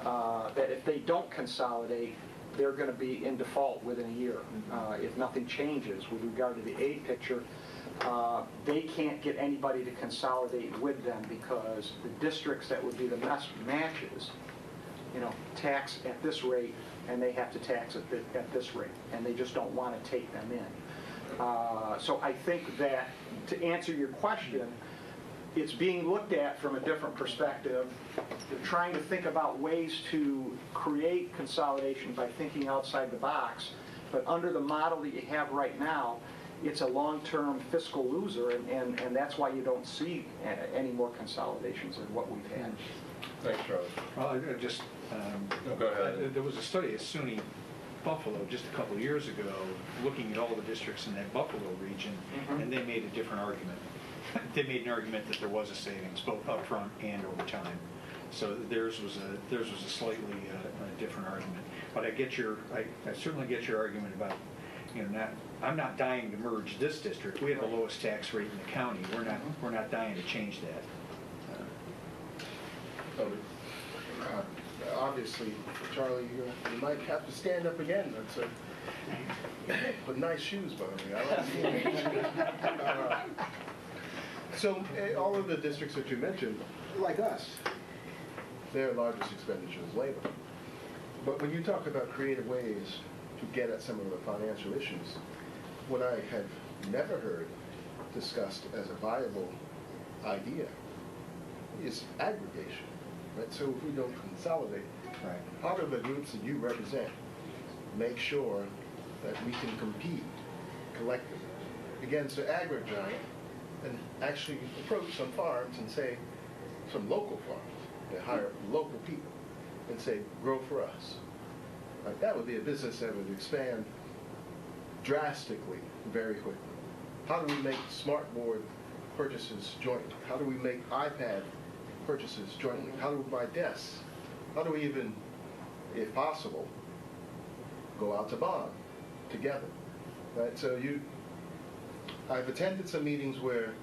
that if they don't consolidate, they're going to be in default within a year. If nothing changes with regard to the aid picture, they can't get anybody to consolidate with them because the districts that would be the best matches, tax at this rate, and they have to tax at this rate, and they just don't want to take them in. So I think that, to answer your question, it's being looked at from a different perspective. They're trying to think about ways to create consolidation by thinking outside the box, but under the model that you have right now, it's a long-term fiscal loser, and that's why you don't see any more consolidations than what we've had. Thanks, Charlie. Well, I just, go ahead. There was a study at SUNY Buffalo just a couple of years ago looking at all the districts in that Buffalo region, and they made a different argument. They made an argument that there was a savings both upfront and over time. So theirs was a slightly different argument. But I certainly get your argument about, I'm not dying to merge this district. We have the lowest tax rate in the county. We're not dying to change that. Obviously, Charlie, you might have to stand up again. But nice shoes, by the way. I like seeing them. So all of the districts that you mentioned, like us, their largest expenditure is labor. But when you talk about creative ways to get at some of the financial issues, what I have never heard discussed as a viable idea is aggregation. Right? So if we don't consolidate, how do the groups that you represent make sure that we can compete collectively against the agri-giant and actually approach some farms and say, some local farms, they hire local people and say, grow for us. Right? That would be a business that would expand drastically very quickly. How do we make smartboard purchases jointly? How do we make iPad purchases jointly? How do we buy desks? How do we even, if possible, go out to bond together? Right? So I've attended some meetings where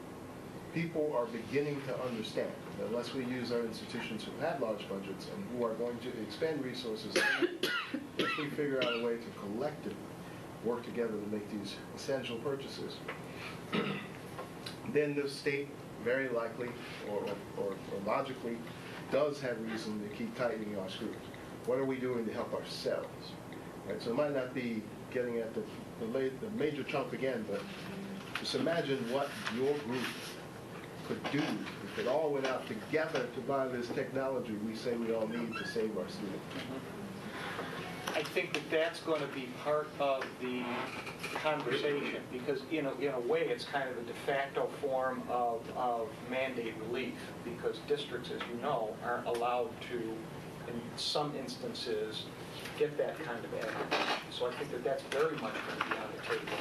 people are beginning to understand that unless we use our institutions who have large budgets and who are going to expend resources, if we figure out a way to collectively work together to make these essential purchases, then the state very likely or logically does have reason to keep tightening our screws. What are we doing to help ourselves? Right? So it might not be getting at the major chunk again, but just imagine what your group could do if it all went out together to buy this technology we say we all need to save our students. I think that that's going to be part of the conversation because, in a way, it's kind of a de facto form of mandate relief because districts, as you know, aren't allowed to, in some instances, get that kind of aggregation. So I think that that's very much going to be on the table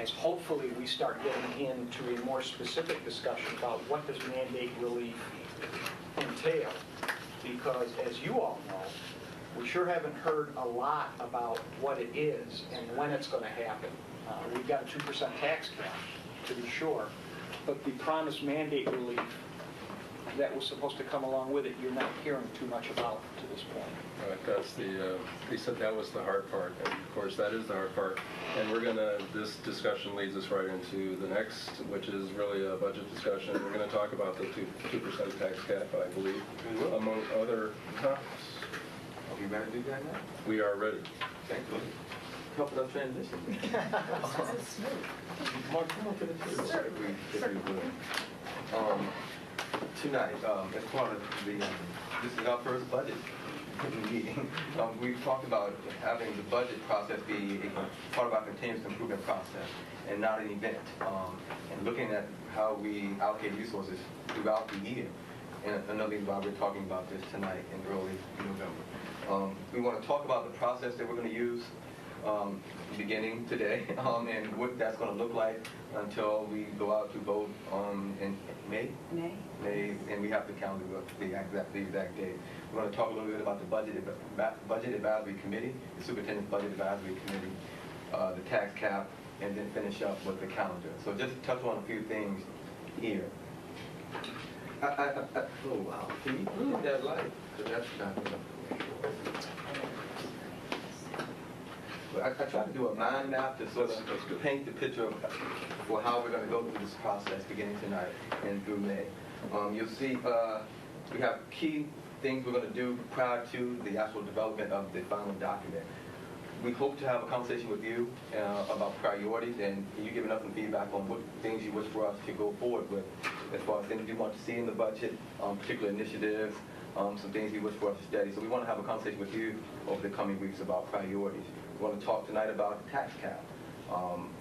as hopefully we start getting into a more specific discussion about what does mandate relief entail. Because, as you all know, we sure haven't heard a lot about what it is and when it's going to happen. We've got a 2% tax cap, to be sure, but the promised mandate relief that was supposed to come along with it, you're not hearing too much about to this point. Right, that's they said that was the hard part, and of course that is the hard part. And this discussion leads us right into the next, which is really a budget discussion. We're going to talk about the 2% tax cap, I believe, among other topics. Are we ready to do that now? We are ready. Thank you. Help us transition. Mark, come on to the table. If we would. Tonight, as part of this is our first budget meeting. We've talked about having the budget process be a part of our continuous improvement process and not an event, and looking at how we allocate resources throughout the year. And another reason why we're talking about this tonight in early November. We want to talk about the process that we're going to use beginning today, and what that's going to look like until we go out to vote in May, and we have to calendar the exact date. We're going to talk a little bit about the budget advisory committee, the superintendent's budget advisory committee, the tax cap, and then finish up with the calendar. So just to touch on a few things here. Oh wow! Can you get that light? Because that's not enough. I try to do a mind map to sort of paint the picture for how we're going to go through this process beginning tonight and through May. You'll see we have key things we're going to do prior to the actual development of the final document. We hope to have a conversation with you about priorities, and you giving us some feedback on what things you wish for us to go forward with as far as things you want to see in the budget, particular initiatives, some things you wish for us to study. So we want to have a conversation with you over the coming weeks about priorities. We want to talk tonight about the tax cap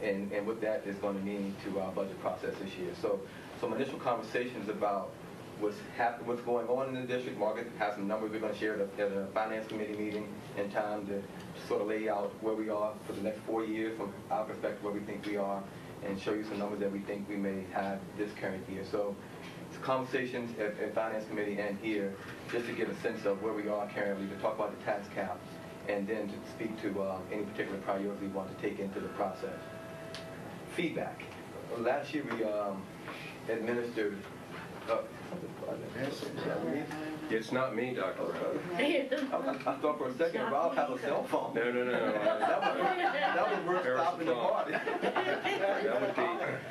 and what that is going to mean to our budget process this year. So some initial conversations about what's going on in the district. Margaret has some numbers we're going to share at a finance committee meeting in time to sort of lay out where we are for the next 4 years from our perspective, where we think we are, and show you some numbers that we think we may have this current year. So it's conversations at finance committee and here just to get a sense of where we are currently, to talk about the tax cap, and then to speak to any particular priorities we want to take into the process. Feedback. Last year we administered It's not me, Dr. Rob. I thought for a second Rob had a cell phone. No. That would work stopping the party. That would be,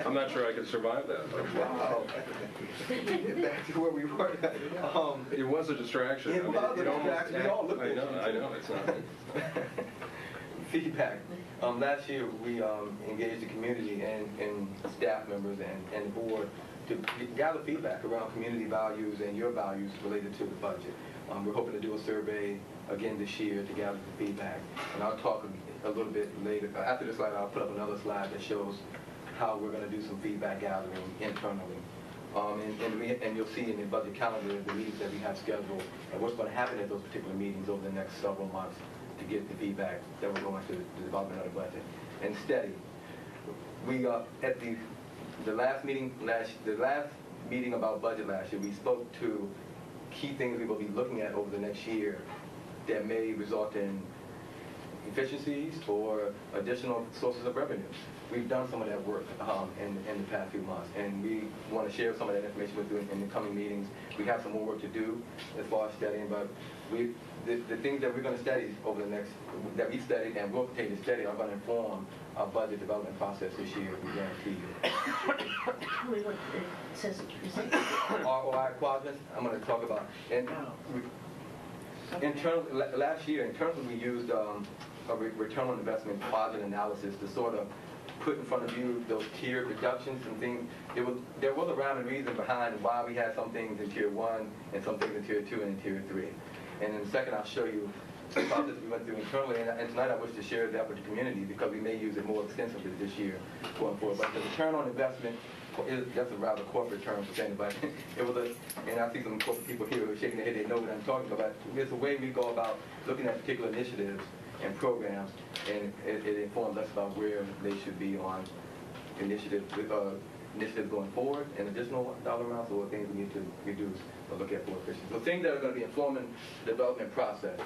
I'm not sure I could survive that. Wow. Get back to where we were. It was a distraction. It was a distraction. We all looked at I know, it's not me. Feedback. Last year we engaged the community and staff members and the board to gather feedback around community values and your values related to the budget. We're hoping to do a survey again this year to gather the feedback. And I'll talk a little bit later. After this slide, I'll put up another slide that shows how we're going to do some feedback gathering internally. And you'll see in the budget calendar the meetings that we have scheduled and what's going to happen at those particular meetings over the next several months to get the feedback that we're going to the development of the budget. And steady. We at the last meeting about budget last year, we spoke to key things we will be looking at over the next year that may result in efficiencies or additional sources of revenue. We've done some of that work in the past few months, and we want to share some of that information with you in the coming meetings. We have some more work to do as far as studying, but the things that we're going to study over the next, that we studied and will continue to study, are going to inform our budget development process this year, we guarantee you. Tell me what it says. ROI quadrants, I'm going to talk about. And last year, internally we used a return on investment quadrant analysis to sort of put in front of you those tier reductions and things. There was a rhyme and reason behind why we had some things in tier 1 and some things in tier 2 and in tier 3. And in a second I'll show you the process we went through internally, and tonight I wish to share that with the community because we may use it more extensively this year going forward. But the return on investment, that's a rather corporate term for saying it, but it was and I see some corporate people here who are shaking their head, they know what I'm talking about. There's a way we go about looking at particular initiatives and programs, and it informs us about where they should be on initiatives going forward, and additional dollar amounts, or things we need to reduce or look at for efficiency. So things that are going to be informing the development process.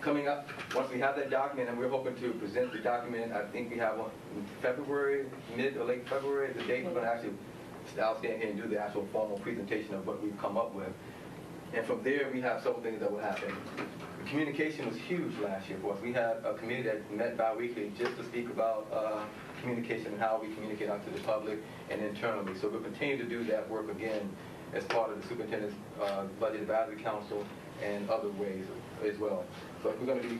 Coming up, once we have that document, and we're hoping to present the document, I think we have one in February, mid or late February, the date we're going to actually, I'll stand here and do the actual formal presentation of what we've come up with. And from there, we have several things that will happen. Communication was huge last year for us. We had a committee that met bi-weekly just to speak about communication and how we communicate out to the public and internally. So we'll continue to do that work again as part of the Superintendent's Budget Advisory Council and other ways as well. So we're going to be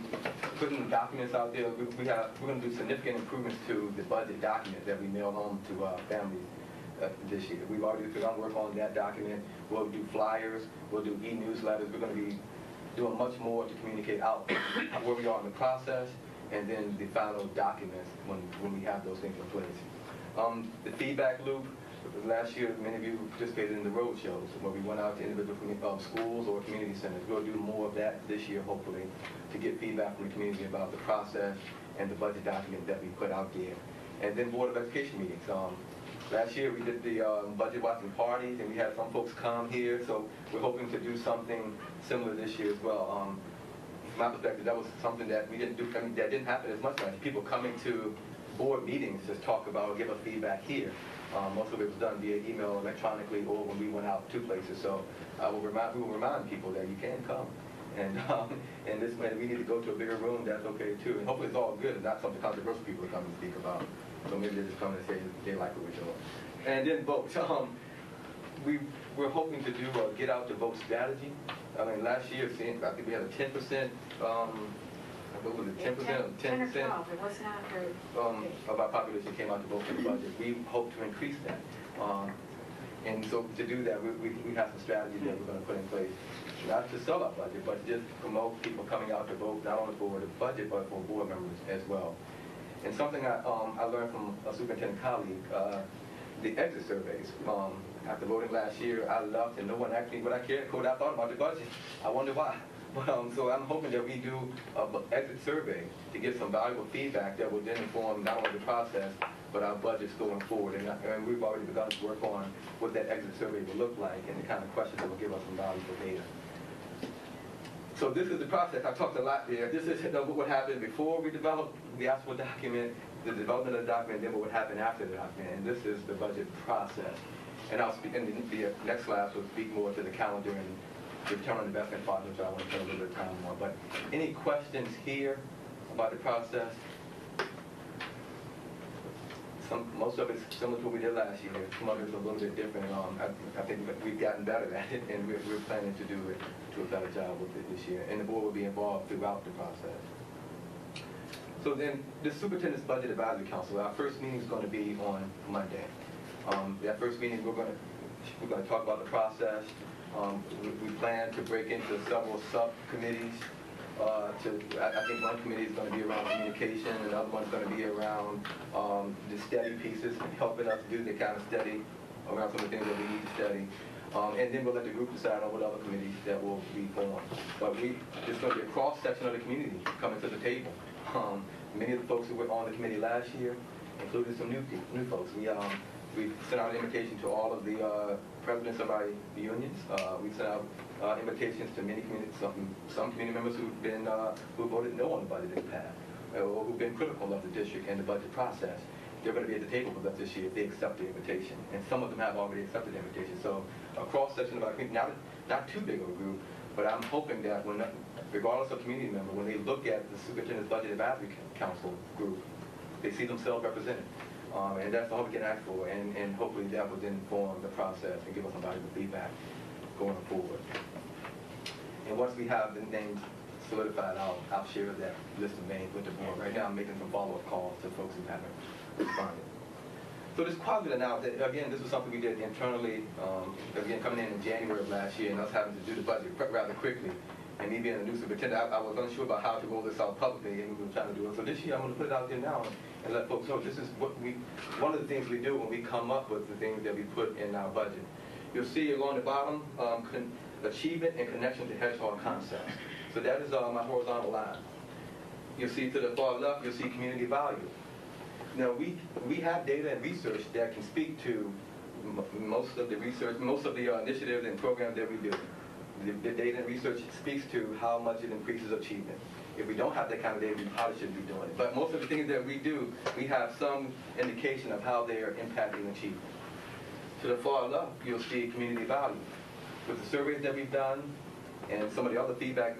putting documents out there. We're going to do significant improvements to the budget document that we mail home to families this year. We've already begun work on that document. We'll do flyers. We'll do e-newsletters. We're going to be doing much more to communicate out where we are in the process, and then the final documents when we have those things in place. The feedback loop, last year many of you participated in the road shows where we went out to individual schools or community centers. We'll do more of that this year, hopefully, to get feedback from the community about the process and the budget document that we put out there. And then Board of Education meetings. Last year we did the budget watching parties, and we had some folks come here, so we're hoping to do something similar this year as well. From my perspective, that was something that we didn't do, that didn't happen as much. People coming to board meetings just talk about or give us feedback here. Most of it was done via email, electronically, or when we went out to places. So we will remind people that you can come. And this way, we need to go to a bigger room, that's okay too. And hopefully it's all good and not something controversial people are coming to speak about. So maybe they just come and say they like what we're doing. And then votes. We're hoping to do a get out to vote strategy. I mean, last year, I think we had a 10%, what was it, 10%? 10% or 12, it was not of our population came out to vote for the budget. We hope to increase that. And so to do that, we have some strategies that we're going to put in place, not to sell our budget, but just promote people coming out to vote, not only for the budget, but for board members as well. And something I learned from a superintendent colleague, the exit surveys. After voting last year, I loved, and no one asked me what I cared, what I thought about the budget. I wonder why. But, so I'm hoping that we do an exit survey to get some valuable feedback that will then inform not only the process, but our budgets going forward. And we've already begun to work on what that exit survey will look like and the kind of questions that will give us some valuable data. So this is the process. I talked a lot there. This is what happened before we asked for a document, the development of the document, then what would happen after the document. And this is the budget process. And I'll speak in the next class, will speak more to the calendar and return on investment part, which I want to spend a little bit of time on. But any questions here about the process? Most of it's similar to what we did last year. Some of it's a little bit different. I think we've gotten better at it, and we're planning to do a better job with it this year. And the board will be involved throughout the process. So then, the Superintendent's Budget Advisory Council, our first meeting is going to be on Monday. That first meeting, we're going to talk about the process. We plan to break into several subcommittees. I think one committee is going to be around communication, and another one's going to be around the study pieces, helping us do the kind of study around some of the things that we need to study. And then we'll let the group decide on what other committees that will be formed. But there's going to be a cross-section of the community coming to the table. Many of the folks who were on the committee last year, including some new folks. We sent out an invitation to all of the presidents of our unions. We sent out invitations to many communities, some community members who voted no on the budget in the past, or who've been critical of the district and the budget process. They're going to be at the table with us this year if they accept the invitation, and some of them have already accepted the invitation. So a cross-section of our community, not too big of a group, but I'm hoping that regardless of community member, when they look at the Superintendent's Budget Advisory Council group, they see themselves represented. And that's all we can ask for, and hopefully that will then inform the process and give us some valuable feedback going forward. And once we have the names solidified, I'll share that list of names with the board. Right now I'm making some follow-up calls to folks who haven't responded. So this quality analysis, again, this was something we did internally, again, coming in January of last year, and us having to do the budget rather quickly. And me being a new superintendent, I was unsure about how to roll this out publicly, and we were trying to do it. So this year, I'm going to put it out there now and let folks know this is one of the things we do when we come up with the things that we put in our budget. You'll see along the bottom, achievement and connection to hedgehog concepts. So that is my horizontal line. You'll see to the far left, you'll see community value. Now, we have data and research that can speak to most of the research, most of the initiatives and programs that we do. The data and research speaks to how much it increases achievement. If we don't have that kind of data, we probably shouldn't be doing it. But most of the things that we do, we have some indication of how they are impacting achievement. To the far left, you'll see community value. With the surveys that we've done and some of the other feedback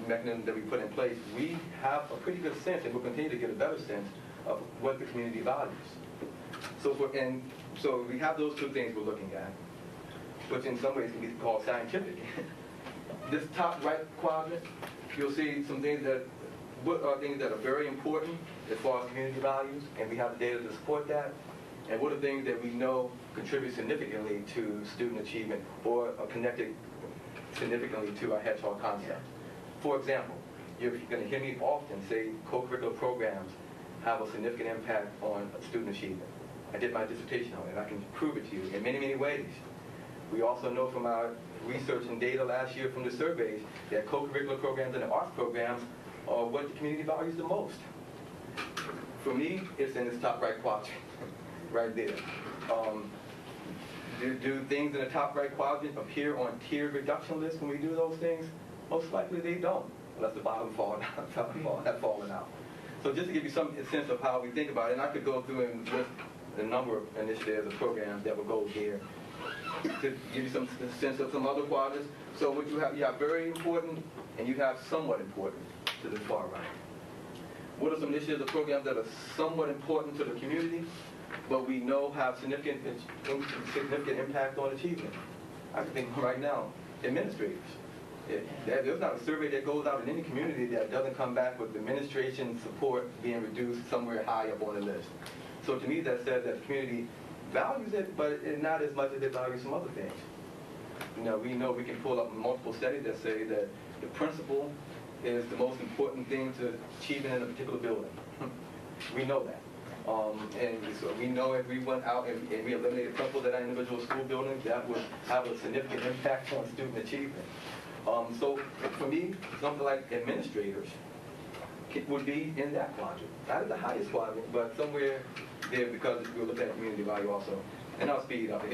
mechanisms that we put in place, we have a pretty good sense, and we'll continue to get a better sense of what the community values. So we have those two things we're looking at, which in some ways can be called scientific. This top right quadrant, you'll see some things that are very important as far as community values, and we have the data to support that. And what are things that we know contribute significantly to student achievement or are connected significantly to our hedgehog concept. For example, you're going to hear me often say co-curricular programs have a significant impact on student achievement. I did my dissertation on it. I can prove it to you in many, many ways. We also know from our research and data last year from the surveys that co-curricular programs and the arts programs are what the community values the most. For me, it's in this top right quadrant, right there. Do things in the top right quadrant appear on tier reduction lists when we do those things? Most likely they don't, unless the bottom have fallen out. So just to give you some sense of how we think about it, and I could go through and list a number of initiatives and programs that will go here to give you some sense of some other quadrants. So what you have very important and you have somewhat important to the far right. What are some initiatives or programs that are somewhat important to the community, but we know have significant impact on achievement? I can think right now, administrators. There's not a survey that goes out in any community that doesn't come back with administration support being reduced somewhere high up on the list. So to me, that says that the community values it, but not as much as they value some other things. We know we can pull up multiple studies that say that the principal is the most important thing to achieving in a particular building. We know that. And so we know if we went out and we eliminated principals at our individual school buildings, that would have a significant impact on student achievement. So for me, something like administrators would be in that quadrant. Not at the highest quadrant, but somewhere there because we're looking at community value also. And I'll speed up.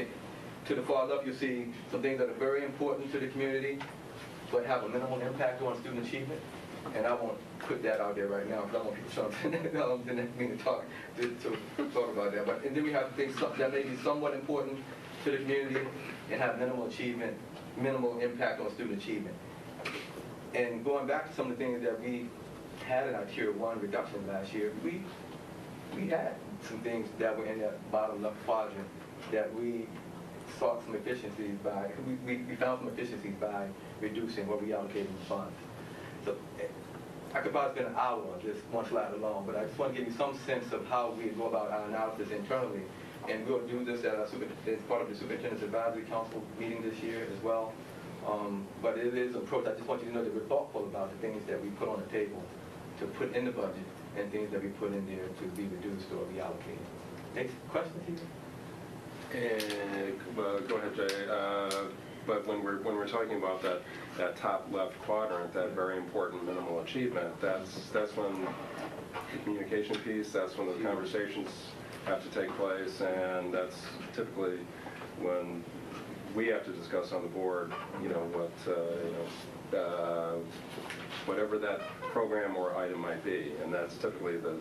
To the far left, you'll see some things that are very important to the community, but have a minimal impact on student achievement. And I won't put that out there right now because I want people to didn't mean to talk about that. But and then we have things that may be somewhat important to the community and have minimal impact on student achievement. And going back to some of the things that we had in our Tier 1 reduction last year, we had some things that were in that bottom left quadrant that we sought some efficiencies by, we found some efficiencies by reducing or reallocating funds. So I could probably spend an hour on this one slide alone, but I just want to give you some sense of how we go about our analysis internally. And we'll do this as part of the Superintendent's Advisory Council meeting this year as well. But it is an approach. I just want you to know that we're thoughtful about the things that we put on the table to put in the budget and things that we put in there to be reduced or reallocated. Next question, Stephen? Go ahead, Jay. But when we're talking about that top left quadrant, that very important minimal achievement, that's when the communication piece, that's when the conversations have to take place, and that's typically when we have to discuss on the board, whatever that program or item might be, and that's typically the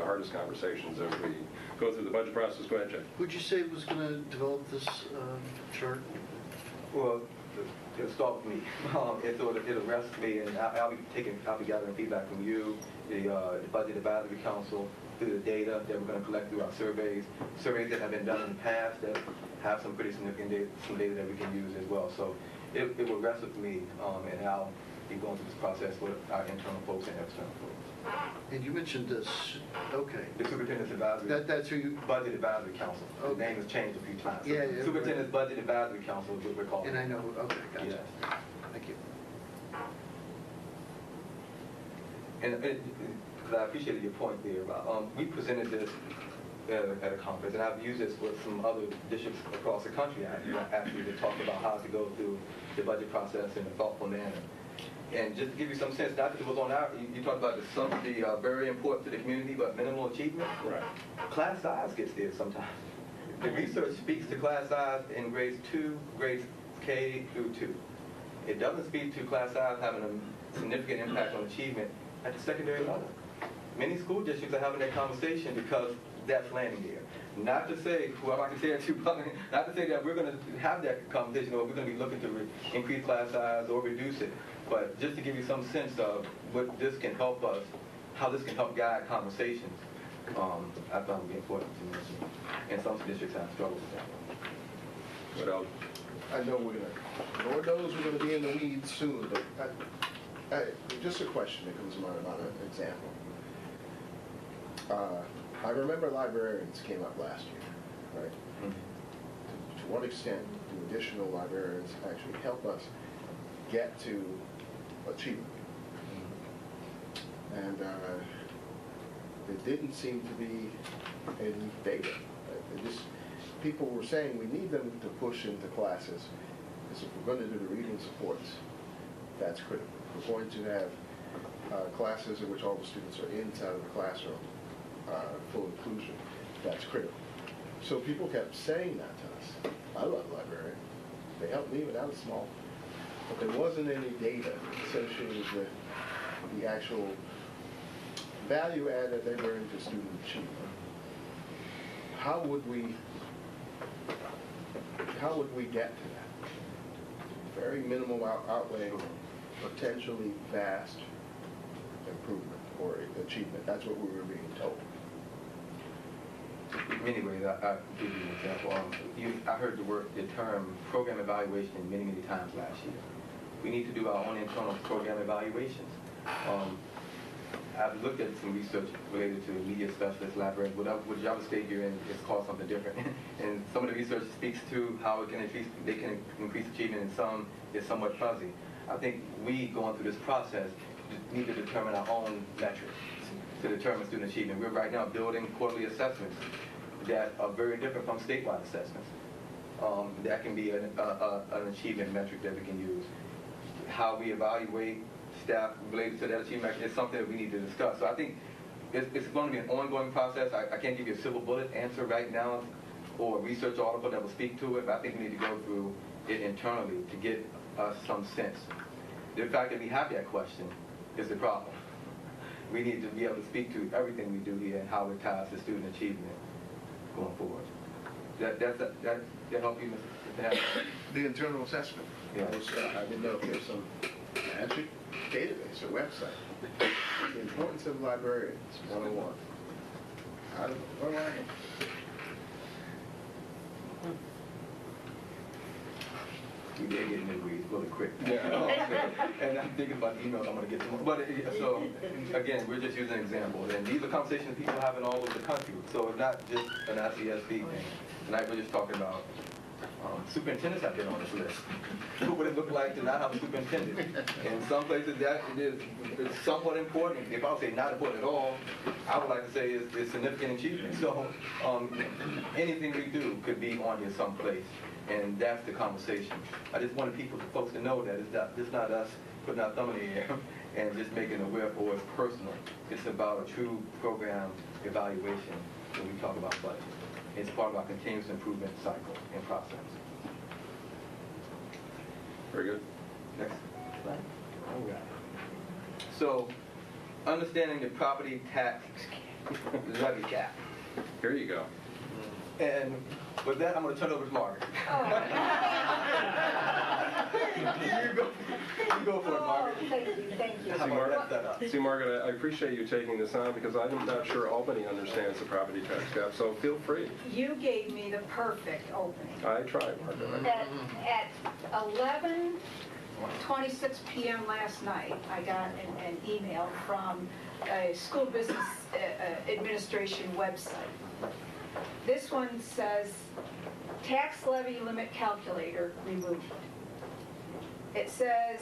hardest conversations as we go through the budget process. Go ahead, Jay. Who'd you say was going to develop this chart? Well, it'll start with me. It'll rest me, and I'll be gathering feedback from you, the Budget Advisory Council, through the data that we're going to collect through our surveys that have been done in the past that have some pretty significant data that we can use as well. So it will rest with me, and I'll be going through this process with our internal folks and external folks. And you mentioned this, okay. The Superintendent's Advisory. That's who you... Budget Advisory Council. The name has changed a few times. Yeah. Superintendent's Budget Advisory Council is what we're calling it. And I know, okay, gotcha. Yes. Thank you. And because I appreciated your point there about, we presented this at a conference, and I've used this with some other districts across the country actually to talk about how to go through the budget process in a thoughtful manner. And just to give you some sense, not that it was on our, you talked about the very important to the community, but minimal achievement. Right. Class size gets there sometimes. The research speaks to class size in grades K through 2. It doesn't speak to class size having a significant impact on achievement at the secondary level. Many school districts are having that conversation because that's landing there. Not to say, well, I can say it too, not to say that we're going to have that conversation or we're going to be looking to increase class size or reduce it, but just to give you some sense of what this can help us, how this can help guide conversations, I found it important to mention. And some districts have struggled with that. What else? I know Lord knows we're going to be in the weeds soon, but just a question that comes to mind about an example. I remember librarians came up last year, right? Mm-hmm. To what extent do additional librarians actually help us get to achievement? And there didn't seem to be any data. People were saying we need them to push into classes. Because if we're going to do the reading supports, that's critical. We're going to have classes in which all the students are inside of the classroom, full inclusion. That's critical. So people kept saying that to us. I love the library. They helped me when I was small. But there wasn't any data associated with the actual value add that they bring to student achievement. How would we get to that? Very minimal outlay, potentially vast improvement or achievement. That's what we were being told. In many ways, I'll give you an example. I heard the term program evaluation many times last year. We need to do our own internal program evaluations. I've looked at some research related to media specialists, libraries, whichever state you're in, it's called something different. And some of the research speaks to how they can increase achievement, and some is somewhat fuzzy. I think we, going through this process, need to determine our own metrics to determine student achievement. We're right now building quarterly assessments that are very different from statewide assessments. That can be an achievement metric that we can use. How we evaluate staff related to that achievement is something that we need to discuss. So I think it's going to be an ongoing process. I can't give you a silver bullet answer right now or a research article that will speak to it, but I think we need to go through it internally to get us some sense. The fact that we have that question is the problem. We need to be able to speak to everything we do here and how it ties to student achievement going forward. That help you, Mr. Harris? The internal assessment. Yeah. I didn't know if there's some magic database or website. The importance of librarians, 101. I don't know. What do I know? We did get into the weeds really quick. Yeah. And I'm thinking about the emails I'm going to get to. But so, again, we're just using an example. And these are conversations people have in all over the country. So it's not just an ICSB thing. Tonight we're just talking about superintendents have been on this list. What would it look like to not have a superintendent? In some places that it's somewhat important. If I would say not important at all, I would like to say it's significant achievement. So anything we do could be on here someplace. And that's the conversation. I just wanted folks to know that it's not us putting our thumb in the air and just making it aware for us personal. It's about a true program evaluation when we talk about budget. It's part of our continuous improvement cycle and process. Very good. Next slide. All right. So, understanding the property tax levy cap. Here you go. And with that, I'm going to turn it over to Margaret. You go for it, Margaret. Thank you. How about that setup? See, Margaret, I appreciate you taking this on because I'm not sure Albany understands the property tax cap, so feel free. You gave me the perfect opening. I tried, Margaret. At 11:26 p.m. last night, I got an email from a school business administration website. This one says, tax levy limit calculator removed. It says,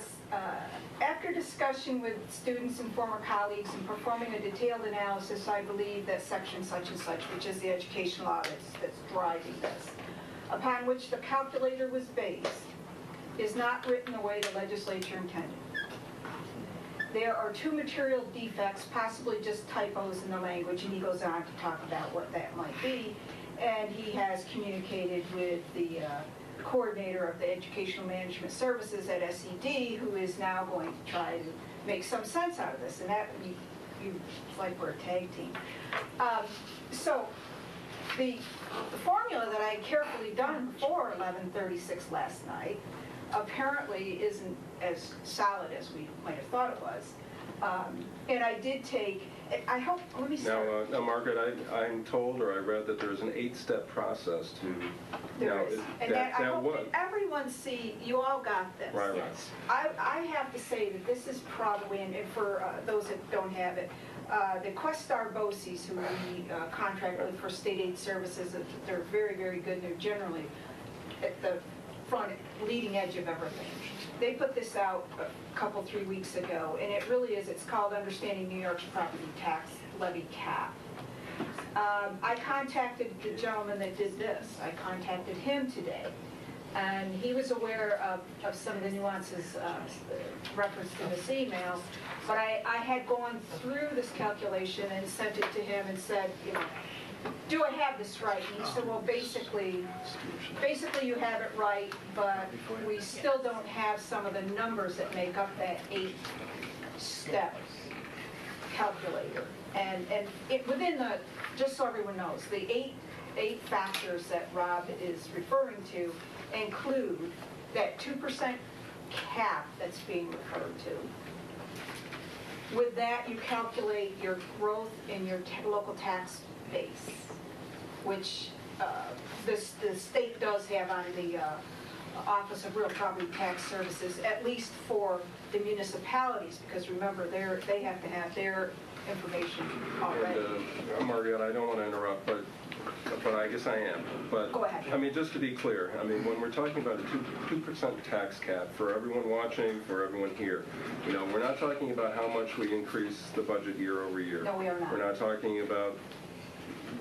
after discussion with students and former colleagues and performing a detailed analysis, I believe that section such and such, which is the education law that's driving this, upon which the calculator was based, is not written the way the legislature intended. There are two material defects, possibly just typos in the language, and he goes on to talk about what that might be. And he has communicated with the coordinator of the Educational Management Services at SED, who is now going to try to make some sense out of this. And that, it's like we're a tag team. So the formula that I had carefully done before 11:36 last night apparently isn't as solid as we might have thought it was. And I did take, I hope, let me start. Now, Margaret, I'm told or I read that there's an 8-step process to... There is. And I hope that everyone you all got this. Right, yes. I have to say that this is probably, and for those that don't have it, the Questar BOCES, who we contract with for state aid services, they're very, very good. They're generally at the front, leading edge of everything. they put this out a couple, 3 weeks ago, and it really is, it's called Understanding New York's Property Tax Levy Cap. I contacted the gentleman that did this. I contacted him today, and he was aware of some of the nuances referenced in this email, but I had gone through this calculation and sent it to him and said, you know, do I have this right? And he said, well, basically you have it right, but we still don't have some of the numbers that make up that 8-step calculator. And within the, just so everyone knows, the eight factors that Rob is referring to include that 2% cap that's being referred to. With that, you calculate your growth in your local tax base, which the state does have on the Office of Real Property Tax Services, at least for the municipalities, because remember, they have to have their information already. And, Margaret, I don't want to interrupt, but I guess I am. But go ahead. I mean, just to be clear, I mean, when we're talking about a 2% tax cap for everyone watching, for everyone here, you know, we're not talking about how much we increase the budget year over year. No, we are not. We're not talking about.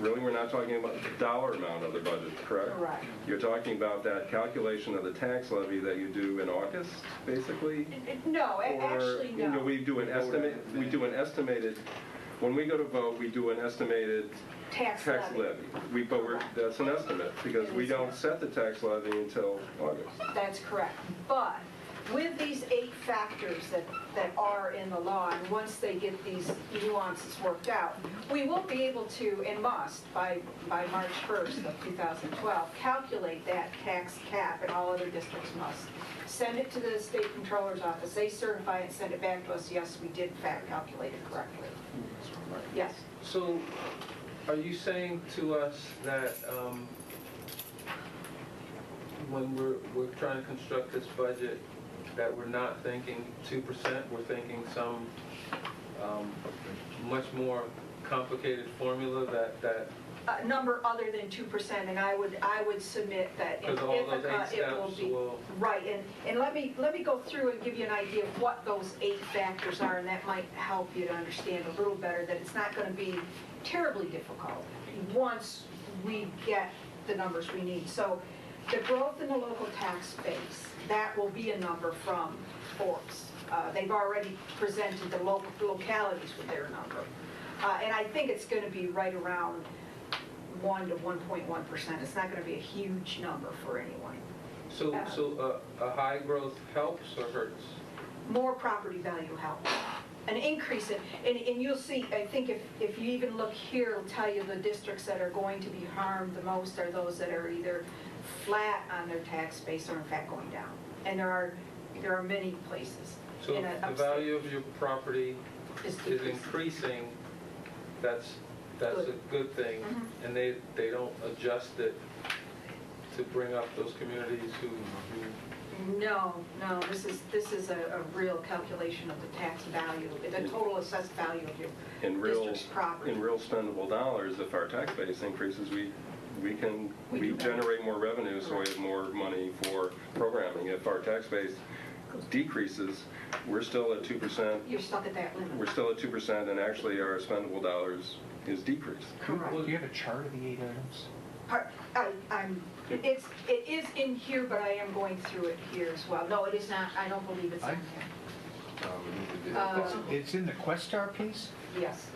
Really, we're not talking about the dollar amount of the budget, correct? Correct. You're talking about that calculation of the tax levy that you do in August, basically? No, actually, no. You know, we do an estimate. We do an estimated. When we go to vote, we do an estimated tax levy. That's an estimate because we don't set the tax levy until August. That's correct. But with these 8 factors that are in the law, and once they get these nuances worked out, we will be able to, and must, by March 1st of 2012, calculate that tax cap, and all other districts must. Send it to the state controller's office. They certify it, send it back to us. Yes, we did in fact calculate it correctly. Yes. So, are you saying to us that when we're trying to construct this budget, that we're not thinking 2%, we're thinking some much more complicated formula that number other than 2%, and I would submit that in Ithaca it will be right. And let me go through and give you an idea of what those 8 factors are, and that might help you to understand a little better that it's not going to be terribly difficult once we get the numbers we need. So the growth in the local tax base, that will be a number from Forbes. They've already presented the localities with their number. And I think it's going to be right around 1 to 1.1%. It's not going to be a huge number for anyone. So a high growth helps or hurts? More property value helps. An increase and you'll see, I think if you even look here, it'll tell you the districts that are going to be harmed the most are those that are either flat on their tax base or in fact going down. And there are many places. So if the value of your property is increasing, that's a good thing, and they don't adjust it to bring up those communities who No, this is a real calculation of the tax value, the total assessed value of your district's property. In real spendable dollars, if our tax base increases, we generate more revenue, so we have more money for programming. If our tax base decreases, we're still at 2%. You're stuck at that limit. We're still at 2%, and actually our spendable dollars is decreased. Correct. Do you have a chart of the 8 items? It is in here, but I am going through it here as well. No, it is not. I don't believe it's in here. It's in the Questar piece? Yes.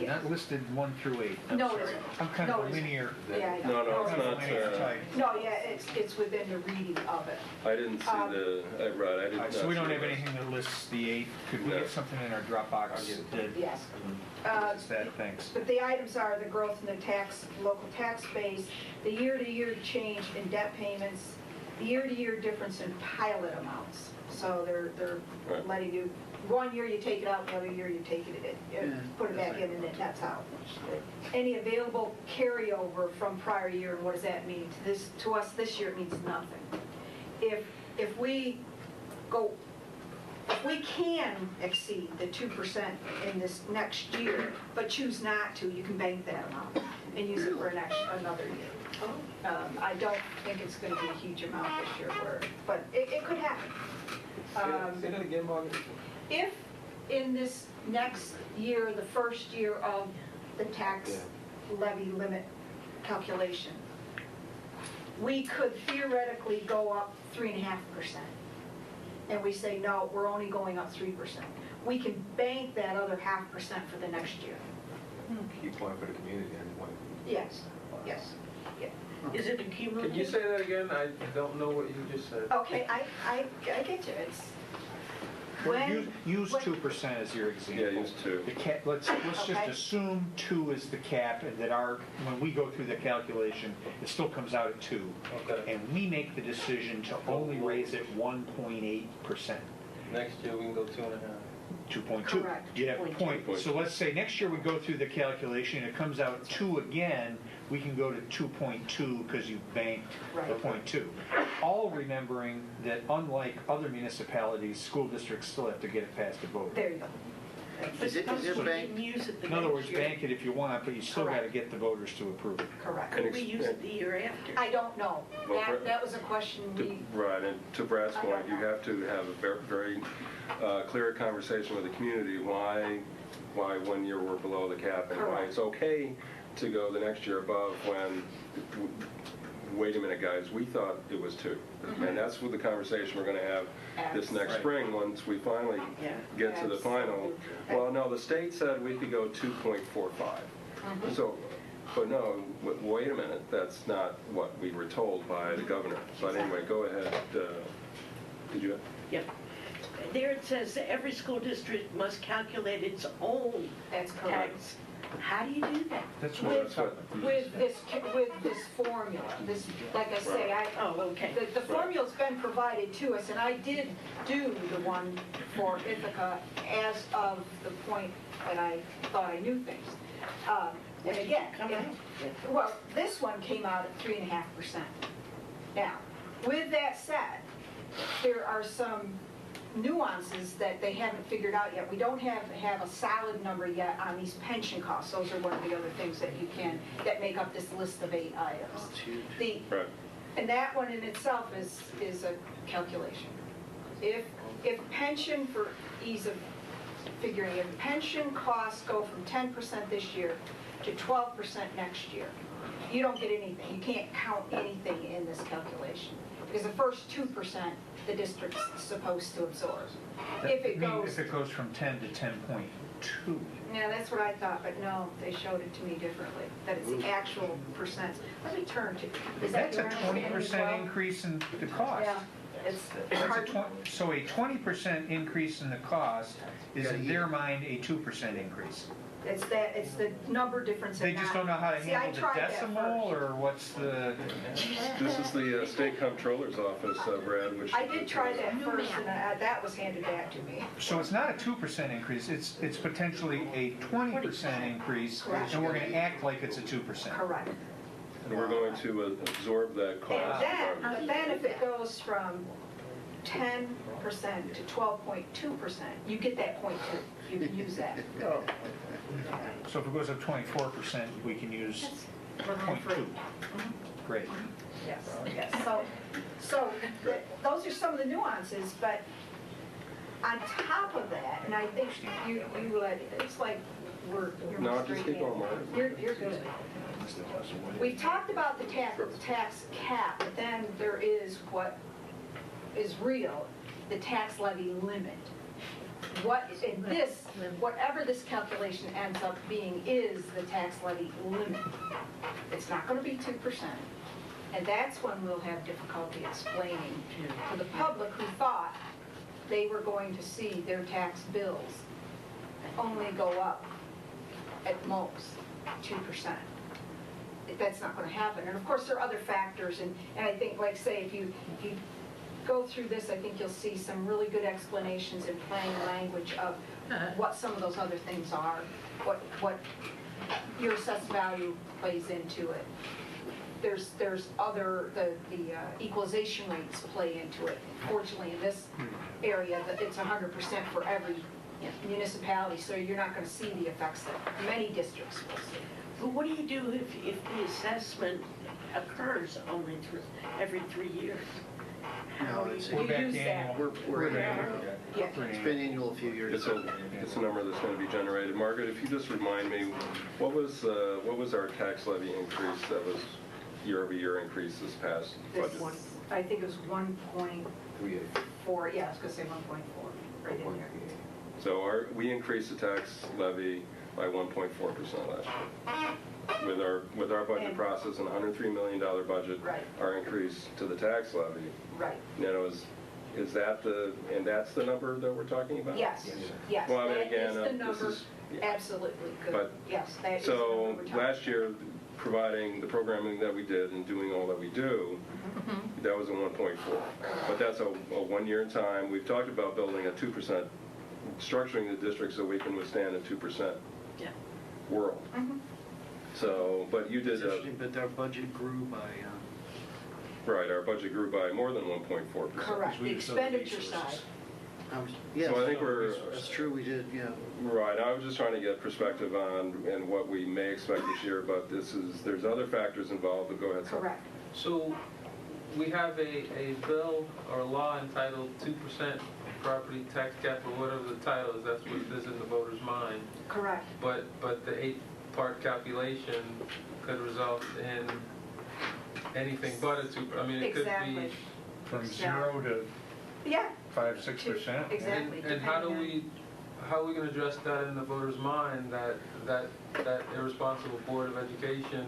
Not listed 1 through 8. No, it isn't. I'm kind of a linear. Yeah, No, it's not. No, yeah, it's within the reading of it. I didn't see I didn't. Right, so we don't have anything that lists the 8. Could we get something in our Dropbox? Yes. That's that, thanks. But the items are the growth in the local tax base, the year-to-year change in debt payments, the year-to-year difference in pilot amounts. So they're letting you, one year you take it out, the other year you take it, put it back in, and then that's out. Any available carryover from prior year, and what does that mean? To us this year, it means nothing. If we can exceed the 2% in this next year, but choose not to, you can bank that amount and use it for another year. I don't think it's going to be a huge amount this year, but it could happen. Say that again, Margaret. If in this next year, the first year of the tax levy limit calculation, we could theoretically go up 3.5%. And we say, no, we're only going up 3%. We can bank that other 0.5% for the next year. Keep one for the community anyway. Yes, yes. Yeah. Is it a cumulative? Can you say that again? I don't know what you just said. Okay, I get you. It's when. Use 2% as your example. Yeah, use 2. The cap, let's just Okay. assume 2 is the cap, and that when we go through the calculation, it still comes out at 2. Okay. And we make the decision to only raise it 1.8%. Next year we can go 2.5. 2.2. Correct. You have a point. So let's say next year we go through the calculation, it comes out 2 again, we can go to 2.2 because you banked the Right. 0.2. All remembering that unlike other municipalities, school districts still have to get it past the vote. There you go. Is it banked? In other words, bank it if you want, but you still got to get the voters to approve it. Correct. Could we use it the year after? I don't know. Well, That was a question we. Right, and to Brad's I point, don't you know. have to have a very clear conversation with the community, why 1 year we're below the cap, and why Correct. it's okay to go the next year above when, wait a minute, guys, we thought it was 2. And that's what the conversation we're gonna have this next Absolutely. spring, once we finally get to the final. Well, no, the state said we could go 2.45. So, but no, wait a minute, that's not what we were told by the governor. But anyway, go ahead, did you? Yeah. There it says that every school district must calculate its own That's correct. tax. How do you do that? That's With this formula, this, like I say, Oh, okay. the formula's been provided to us, and I did do the one for Ithaca as of the point that I thought I knew things. And again, well, this one came out at 3.5%. Now, with that said, there are some nuances that they haven't figured out yet. We don't have a solid number yet on these pension costs. Those are one of the other things that that make up this list of 8 items. Right. And that one in itself is a calculation. If pension, for ease of figuring, if pension costs go from 10% this year to 12% next year, you don't get anything. You can't count anything in this calculation. Because the first 2% the district's supposed to absorb. If it goes from 10 to 10.2. Yeah, that's what I thought, but no, they showed it to me differently, that it's the actual percent. Let me turn to, is that That's a your understanding as 20% well? increase in the cost. Yeah, it's That's hard. so a 20% increase in the cost is in their mind a 2% increase. It's the number difference. They just don't know how to See, I handle the tried that decimal, first. or what's the... This is the state comptroller's office, Brad, which... I did try that first, and that was handed back to me. So it's not a 2% increase, it's potentially a 20% increase, Correct. and we're going to act like it's a 2%. Correct. And we're going to absorb that cost. And then if it goes from 10% to 12.2%, you get that 0.2. You can use that. So if it goes up 24%, we can use 0.2. Great. Yes, yes. So those are some of the nuances, but on top of that, and I think you it's like you're No, just keep going, Mark. You're good. We've talked about the tax cap, but then there is what is real, the tax levy limit. Whatever this calculation ends up being is the tax levy limit. It's not going to be 2%. And that's when we'll have difficulty explaining to the public who thought they were going to see their tax bills only go up at most 2%. That's not going to happen. And of course, there are other factors. And I think, like say, if you go through this, I think you'll see some really good explanations in plain language of what some of those other things are, what your assessed value plays into it. There's other, the equalization rates play into it. Fortunately, in this area, it's 100% for every municipality, so you're not going to see the effects that many districts will see. But what do you do if the assessment occurs only every 3 years? How do you use that. We're Yeah. It's been annual a few years. It's a number that's going to be generated. Margaret, if you just remind me, what was our tax levy increase that was year-over-year increase this past budget? This one, I think it was 1.4, yeah, I was gonna say 1.4, right in there. So we increased the tax levy by 1.4% last year. With our budget process and $103 million budget, Right. our increase to the tax levy. Right. Is that that's the number that we're talking about? Yes, yes, Well, I mean, that again, is the this number, is- yeah. absolutely, good, But- yes, that is the So number we're talking last year, providing the programming that we did and doing all that we do, that was a 1.4. But that's a 1 year in time. We've talked about building a 2%, structuring the district so we can withstand a 2% Yeah. world. So, but you did, But our budget grew by, right, our budget grew by more than 1.4%. Correct, the expenditure side. yes. So I think That's true, we did, yeah. Right, I was just trying to get perspective on and what we may expect this year, but there's other factors involved, but go ahead. Sal. Correct. So we have a bill or a law entitled 2% property tax cap, or whatever the title is, that's what it is in the voter's mind. Correct. But the 8-part calculation could result in anything but a 2, I mean, it could Exactly. be. From 0 to Yeah. 5-6%. Exactly. And how are we going to address that in the voter's mind, that irresponsible Board of Education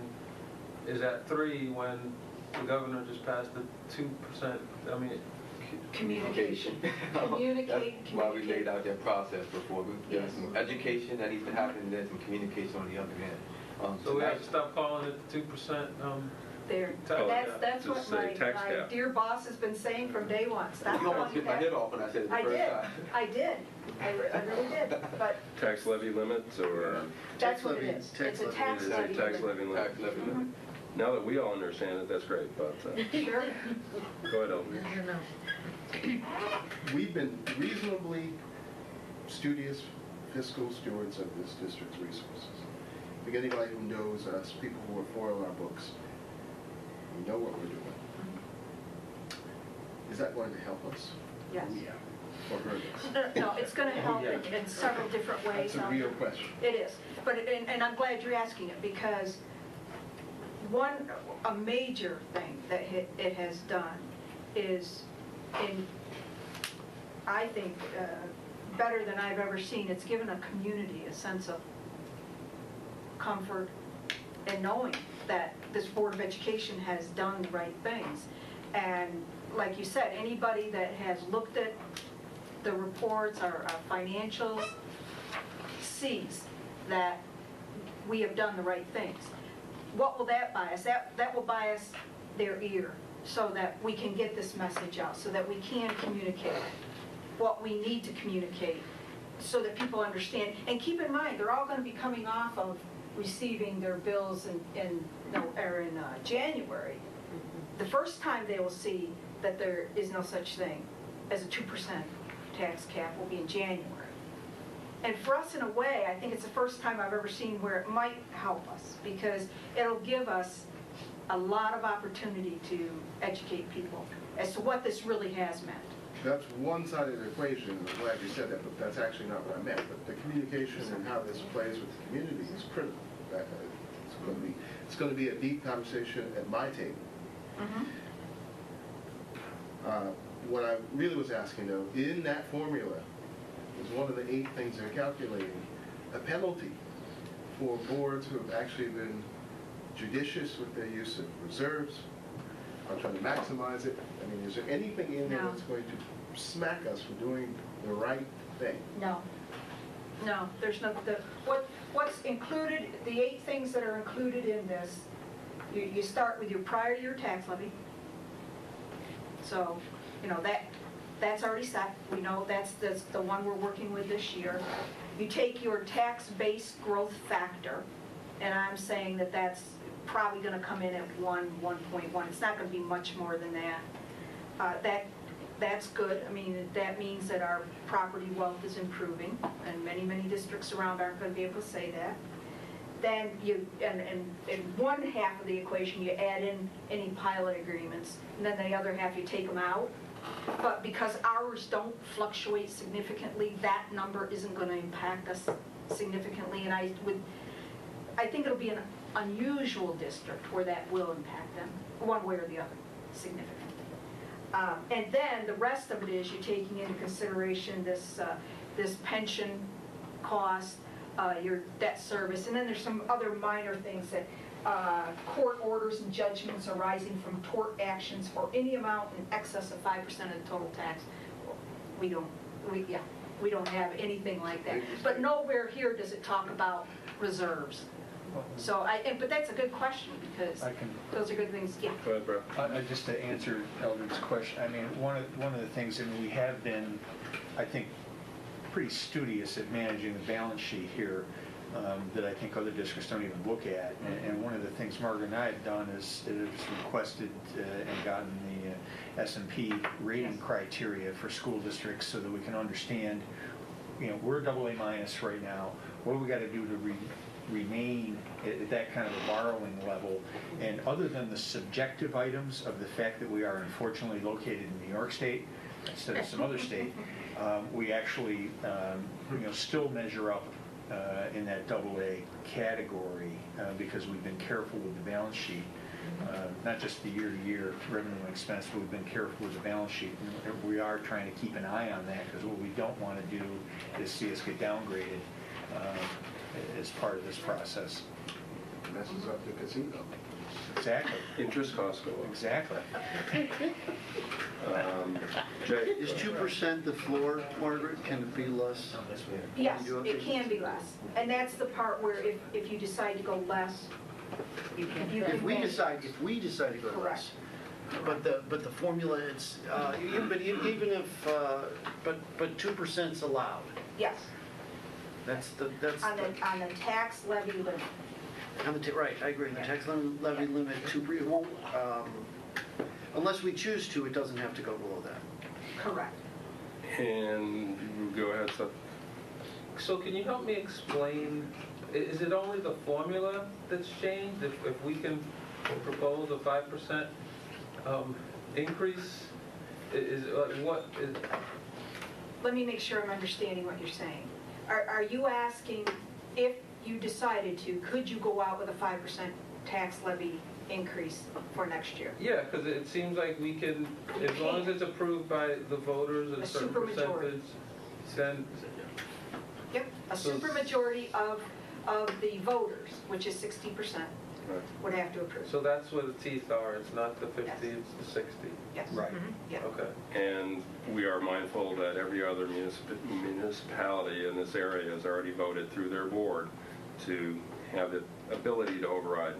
is at 3 when the governor just passed the 2%, I mean. Communication. That's why we laid out that process before. There's some education that needs to happen, and there's some communication on the other end. So we have to stop calling it the 2%. There, that's what my dear boss has been saying from day one. Stop You almost calling hit it my that. head off when I said it the I first did, time. I really did, but Tax levy limits or? that's what it is. It's a tax Is it levy. tax levy limit? Tax levy limit. Now that we all understand it, that's great, but Sure. go ahead, Elton. We've been reasonably studious fiscal stewards of this district's resources. I think anybody who knows us, people who are foil our books, we know what we're doing. Is that going to help us? Yes. Or hurt us? No, it's going to help in several different ways. That's a real question. It is, but, and I'm glad you're asking it, because a major thing that it has done is, I think, better than I've ever seen, it's given a community a sense of comfort and knowing that this Board of Education has done the right things. And like you said, anybody that has looked at the reports, our financials, sees that we have done the right things. What will that buy us? That will buy us their ear, so that we can get this message out, so that we can communicate what we need to communicate, so that people understand. And keep in mind, they're all going to be coming off of receiving their bills in January. The first time they will see that there is no such thing as a 2% tax cap will be in January. And for us, in a way, I think it's the first time I've ever seen where it might help us, because it'll give us a lot of opportunity to educate people as to what this really has meant. That's one side of the equation, and I'm glad you said that, but that's actually not what I meant. But the communication and how this plays with the community is critical. It's going to be a deep conversation at my table. What I really was asking, though, in that formula is one of the 8 things they're calculating, a penalty for boards who have actually been judicious with their use of reserves, are trying to maximize it. I mean, is there anything in there that's going to smack us for doing the right thing? No. No, there's no, what's included, the 8 things that are included in this, you start with your prior year tax levy. So, that's already set. We know that's the one we're working with this year. You take your tax-based growth factor, and I'm saying that that's probably going to come in at 1.1. It's not going to be much more than that. That's good. I mean, that means that our property wealth is improving, and many districts around aren't going to be able to say that. Then in one half of the equation, you add in any pilot agreements, and then the other half, you take them out. But because ours don't fluctuate significantly, that number isn't going to impact us significantly. And I think it'll be an unusual district where that will impact them, one way or the other, significantly. And then the rest of it is you're taking into consideration this pension cost, your debt service, and then there's some other minor things that court orders and judgments arising from tort actions for any amount in excess of 5% of the total tax. We don't have anything like that. But nowhere here does it talk about reserves. So but that's a good question because those are good things. Yeah. Go ahead, Brett. Just to answer Eldred's question, I mean, one of the things, and we have been, I think, pretty studious at managing the balance sheet here that I think other districts don't even look at. And one of the things Margaret and I have done is requested and gotten the S&P rating criteria for school districts so that we can understand, we're AA- right now. What do we got to do to remain at that kind of a borrowing level? And other than the subjective items of the fact that we are unfortunately located in New York State instead of some other state, we actually still measure up in that AA category because we've been careful with the balance sheet, not just the year-to-year revenue and expense, but we've been careful with the balance sheet. And we are trying to keep an eye on that because what we don't want to do is see us get downgraded as part of this process. Messes up the casino. Exactly. Interest costs go up. Exactly. Jay? Is 2% the floor, Margaret? Can it be less? Yes, it can be less. And that's the part where if you decide to go less, you can. If we decide to go less. But the formula, it's even if 2%'s allowed. Yes. That's on the tax levy limit. Right, I agree. The tax levy limit it won't, unless we choose to, it doesn't have to go below that. Correct. And go ahead, Seth. So can you help me explain, is it only the formula that's changed? If we can propose a 5% increase, is like what is? Let me make sure I'm understanding what you're saying. Are you asking if you decided to, could you go out with a 5% tax levy increase for next year? Yeah, because it seems like we can, as long as it's approved by the voters at a certain percentage, then. Yep, a supermajority of the voters, which is 60%, would have to approve. So that's where the teeth are. It's not the 50, it's the 60. Yes. Right. Yeah. Okay. And we are mindful that every other municipality in this area has already voted through their board to have the ability to override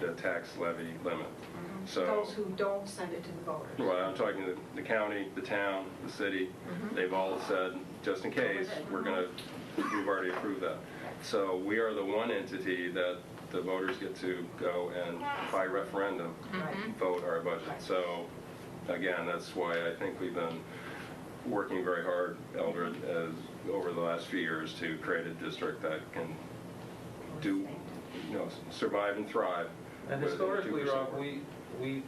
the tax levy limit. So those who don't send it to the voters. Well, I'm talking the county, the town, the city. They've all said, just in case, we've already approved that. So we are the one entity that the voters get to go and by referendum vote our budget. So again, that's why I think we've been working very hard, Eldred, over the last few years to create a district that can survive and thrive. And historically, Rob, we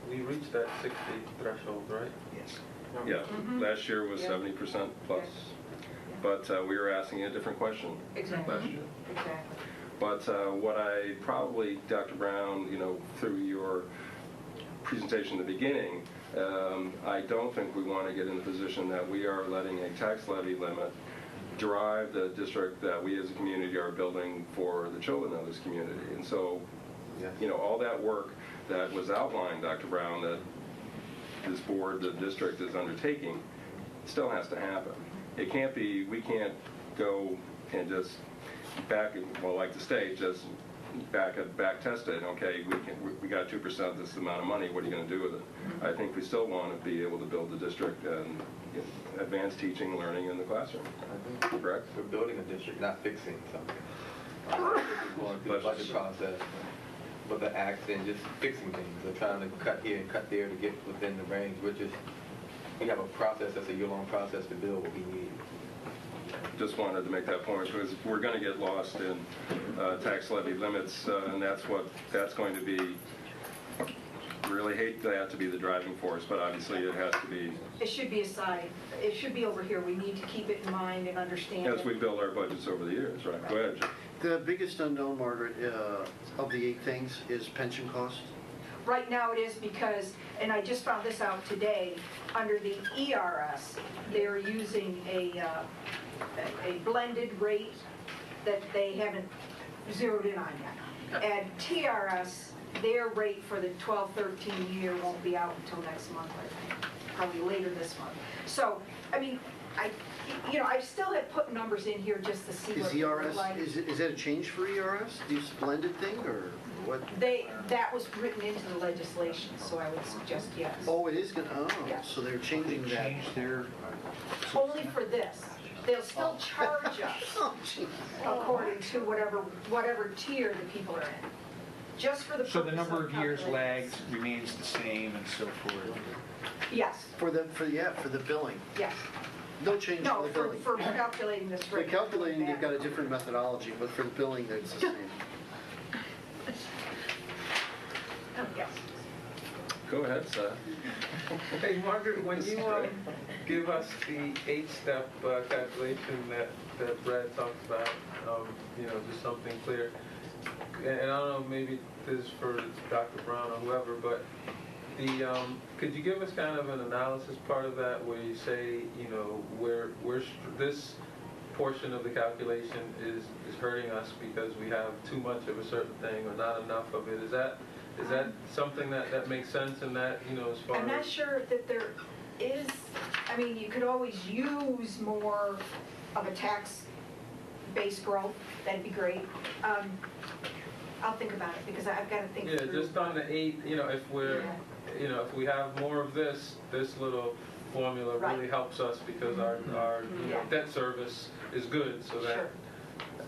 reached that 60 threshold, right? Yes. Yeah, last year was 70% plus. But we were asking a different question last year. Exactly. But what I probably, Dr. Brown, through your presentation in the beginning, I don't think we want to get in the position that we are letting a tax levy limit drive the district that we as a community are building for the children of this community. And so, all that work that was outlined, Dr. Brown, that this board, the district is undertaking, still has to happen. It can't be, we can't go and just like the state, just back test it. Okay, we got 2%, this is the amount of money, what are you going to do with it? I think we still want to be able to build the district and advance teaching and learning in the classroom. Correct? We're building a district, not fixing something. We're going through the budget process, but the acts and just fixing things. They're trying to cut here and cut there to get within the range. We have a process that's a year-long process to build what we need. Just wanted to make that point because we're going to get lost in tax levy limits, and that's going to be really hate that to be the driving force, but obviously it has to be It should be a side. It should be over here. We need to keep it in mind and understand as it. we build our budgets over the years, right? Go ahead, Jim. The biggest unknown, Margaret, of the 8 things is pension costs. Right now it is because, and I just found this out today, under the ERS, they're using a blended rate that they haven't zeroed in on yet. And TRS, their rate for the 12-13 year won't be out until next month, I think, probably later this month. So, I mean, I still have put numbers in here just to see Is what it ERS, looks like. is that a change for ERS? This blended thing, or what? That was written into the legislation, so I would suggest yes. Oh, it is gonna, Yeah. so they're changing that. Change their, Only for this. They'll still charge us Oh, gee. according to whatever tier the people are in. Just for the purpose so the number of years calculating lagged this. remains the same and so forth. Yes, For the billing. yes. No change No, for the for billing. for calculating this For rate. calculating, they've got a different methodology, but for the billing, it's the same. Yes. Go ahead, Seth. Hey, Margaret, when you give us the 8-step calculation that Brad talked about, just something clear, and I don't know, maybe this is for Dr. Brown or whoever, but could you give us kind of an analysis part of that where you say, where this portion of the calculation is hurting us because we have too much of a certain thing or not enough of it? Is that something that makes sense in that, as far as? I'm not sure that there is, I mean, you could always use more of a tax-based growth. That'd be great. I'll think about it because I've got to think through. Yeah, just on the 8, if we're, if we have more of this little formula Right. really helps us because our debt service is good, so that, Sure.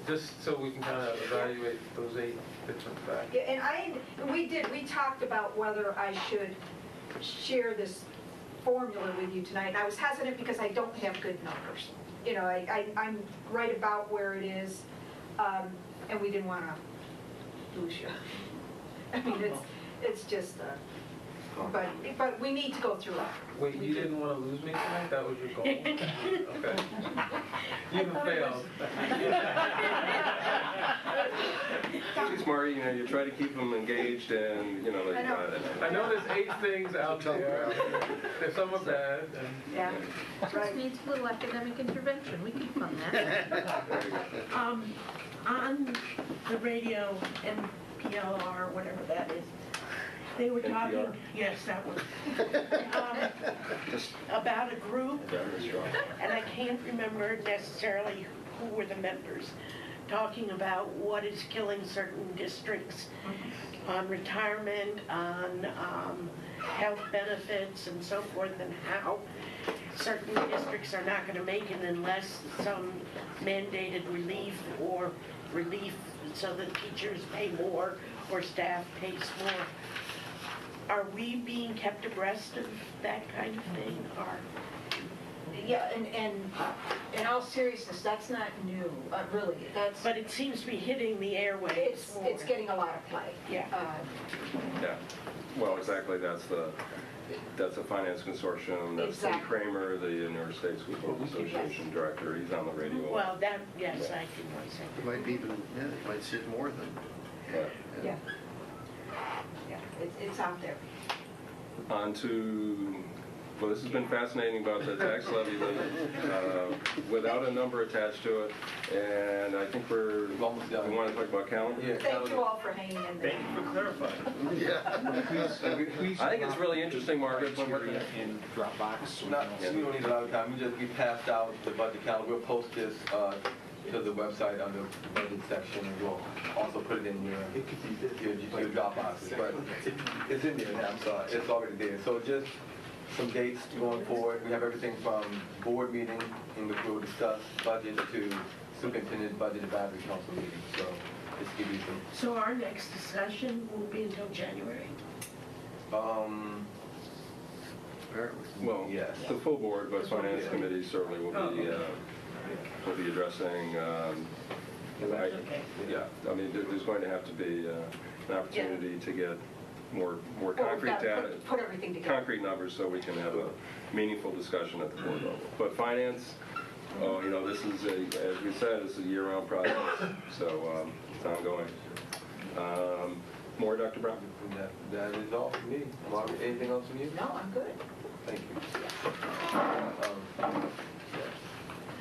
just so we can kind of evaluate those 8 different factors. Yeah, and we talked about whether I should share this formula with you tonight. And I was hesitant because I don't have good numbers. I'm right about where it is, and we didn't want to lose you. I mean, it's just, but we need to go through it. Wait, you didn't want to lose me tonight? That was your goal? Okay. You even failed. Geez, Marty, you try to keep them engaged and, I know there's 8 things out there. There's some are bad. Yeah, Just needs a little academic intervention, we can fund that. On the radio, NPLR, whatever that is, they were talking, yes, that one, about a group, and I can't remember necessarily who were the members, talking about what is killing certain districts on retirement, on health benefits and so forth, and how certain districts are not going to make it unless some mandated relief so that teachers pay more or staff pays more. Are we being kept abreast of that kind of thing, or? yeah, and in all seriousness, that's not new, really. But it seems to be hitting the airwaves more. It's getting a lot of play. Yeah. Yeah. Well, exactly. That's a finance consortium. That's Tim Exactly. Kramer, the New York State School Board Association director. He's on the radio. Well, yes, I can say. It might be even, it might sit more than. Yeah. Yeah, it's out there. On to, well, this has been fascinating about the tax levy limit, without a number attached to it, and I think we want to talk about calendar? Yeah, Thank you all for hanging in there. Thank you for clarifying. Yeah. I think it's really interesting, Margaret. criteria in Dropbox. We don't need a lot of time. We passed out the budget calendar. We'll post this to the website under the budget section, and we'll also put it in your Dropbox. But it's in there now, so it's already there. So just some dates going forward. We have everything from board meeting, in which we'll discuss budget, to superintendent budget advisory council meeting. So just give you some. So our next discussion won't be until January? Well, yes. The full board, but finance committee certainly will be addressing. Okay. Yeah, I mean, there's going to have to be an opportunity to get more Well, concrete we've gotta data. put everything together. Concrete numbers so we can have a meaningful discussion at the board level. But finance, this is as we said, it's a year-round process, so it's ongoing. More, Dr. Brown? That is all for me. Margaret, anything else from you? No, I'm good. Thank you.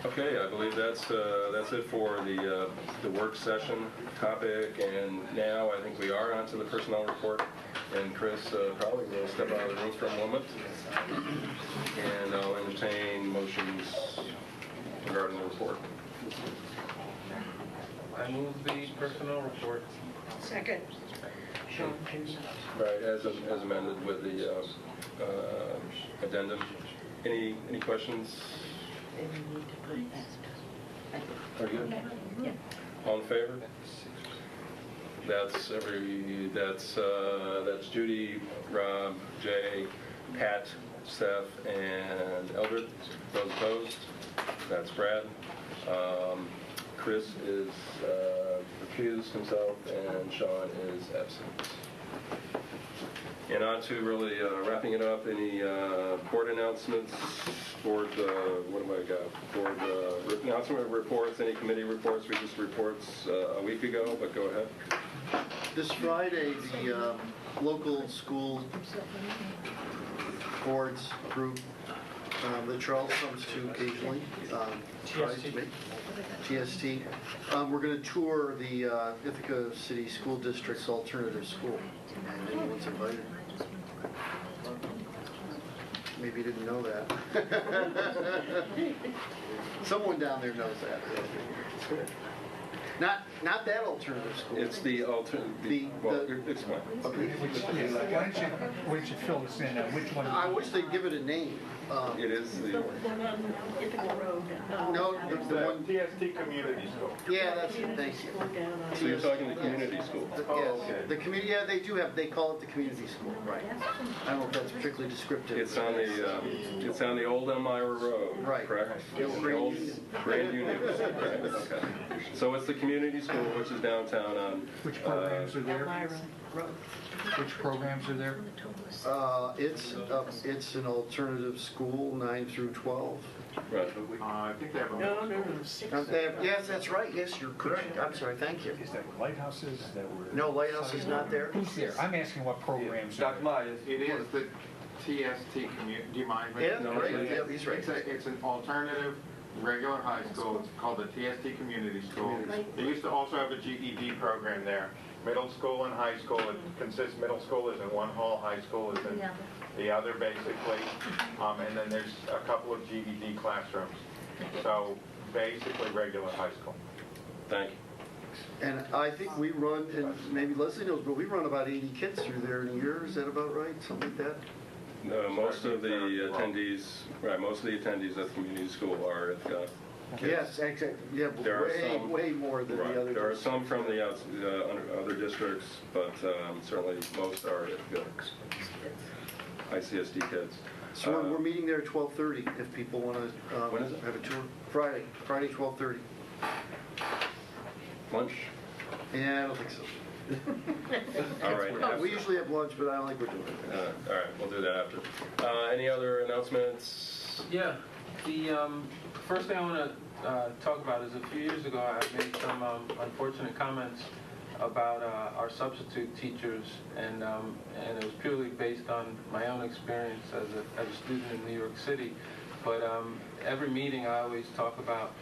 Okay, I believe that's it for the work session topic, and now I think we are on to the personnel report. And Chris probably will step out of the room for a moment, and I'll entertain motions regarding the report. I move the personnel report. Second. Right, as amended with the addendum. Any questions? Are you good? Yeah. All in favor? That's Judy, Rob, Jay, Pat, Steph, and Eldred. Those opposed? That's Brad. Chris is recused himself, and Sean is absent. And on to really wrapping it up, any board announcements, board, what have I got? Board announcement reports, any committee reports? We just reports a week ago, but go ahead. This Friday, the local school boards group that Charles comes to occasionally, TST. We're going to tour the Ithaca City School District's alternative school, and anyone's invited. Maybe you didn't know that. Someone down there knows that. Not that alternative school. It's the alternative. Well, explain. Okay. Why don't you fill this in? Which one? I wish they'd give it a name. It is the one on Ithaca Road. No, the one. TST Community School. Yeah, that's it. Thank you. So you're talking the community school? Yes. The community. Yeah, they do have. They call it the community school. Right. I don't know if that's particularly descriptive. It's on the old Elmira Road. Right. Correct. The old Grand Union. Grand Union. Right. Okay. So it's the community school, which is downtown on. Which programs are there? Elmira Road. Which programs are there? It's an alternative school, 9 through 12. Right. I think they have a No. Yes, that's right. Yes, you're correct. I'm sorry. Thank you. Is that Lighthouses that were? No, Lighthouse is not there. Who's there? I'm asking what programs. Dr. Myers. It is the TST community. Do you mind? Yeah, right. Yeah, he's right. It's an alternative regular high school. It's called the TST Community School. They used to also have a GED program there. Middle school and high school. It consists, middle school is in one hall, high school is in the other, basically. And then there's a couple of GED classrooms. So basically regular high school. Thank you. And I think we run, and maybe Leslie knows, but we run about 80 kids through there in a year. Is that about right? Something like that? Most of the attendees at the community school are at kids. Yes, exactly. Yeah, There are some, way more than right. the other. There are some from the other districts, but certainly most are at ICSD kids. So we're meeting there at 12:30 if people want to when is it? have a tour. Friday 12:30. Lunch? Yeah, I don't think so. All right. We usually have lunch, but I don't think we're doing it. All right, we'll do that after. Any other announcements? Yeah, the first thing I want to talk about is a few years ago I made some unfortunate comments about our substitute teachers, and it was purely based on my own experience as a student in New York City. But every meeting I always talk about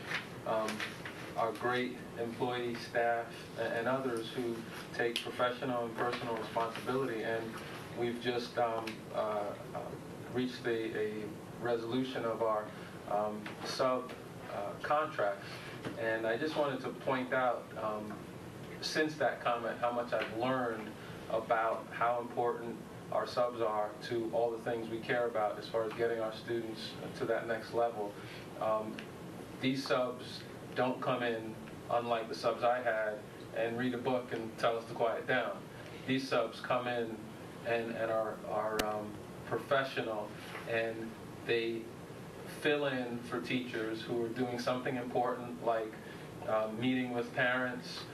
our great employee staff and others who take professional and personal responsibility, and we've just reached a resolution of our sub contracts, and I just wanted to point out since that comment how much I've learned about how important our subs are to all the things we care about as far as getting our students to that next level. These subs don't come in, unlike the subs I had, and read a book and tell us to quiet down. These subs come in and are professional, and they fill in for teachers who are doing something important like meeting with parents,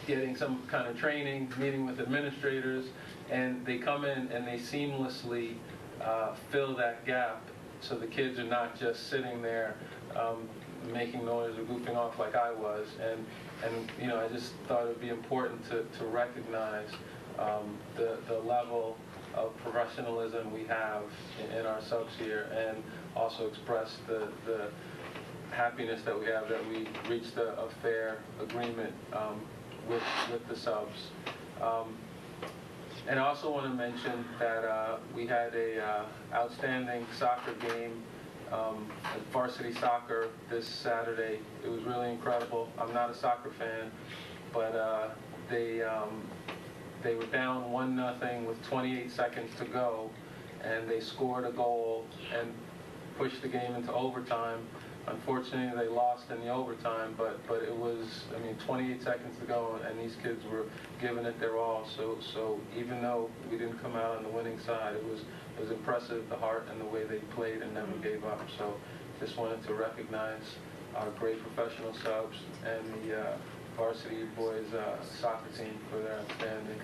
getting some kind of training, meeting with administrators, and they come in and they seamlessly fill that gap, so the kids are not just sitting there making noise or goofing off like I was. And you know, I just thought it would be important to recognize the level of professionalism we have in our subs here, and also express the happiness that we have that we reached a fair agreement with the subs. And I also want to mention that we had a outstanding soccer game, varsity soccer, this Saturday. It was really incredible. I'm not a soccer fan, but they were down 1-0 with 28 seconds to go, and they scored a goal and pushed the game into overtime. Unfortunately, they lost in the overtime, but it was, I mean, 28 seconds to go, and these kids were giving it their all. So even though we didn't come out on the winning side, it was impressive, the heart and the way they played and never gave up. So just wanted to recognize our great professional subs and the varsity boys soccer team for their outstanding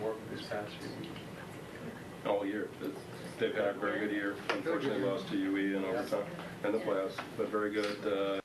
work this past few weeks. All year. They've had a very good year. Unfortunately, lost to UE in overtime and the playoffs, but very good.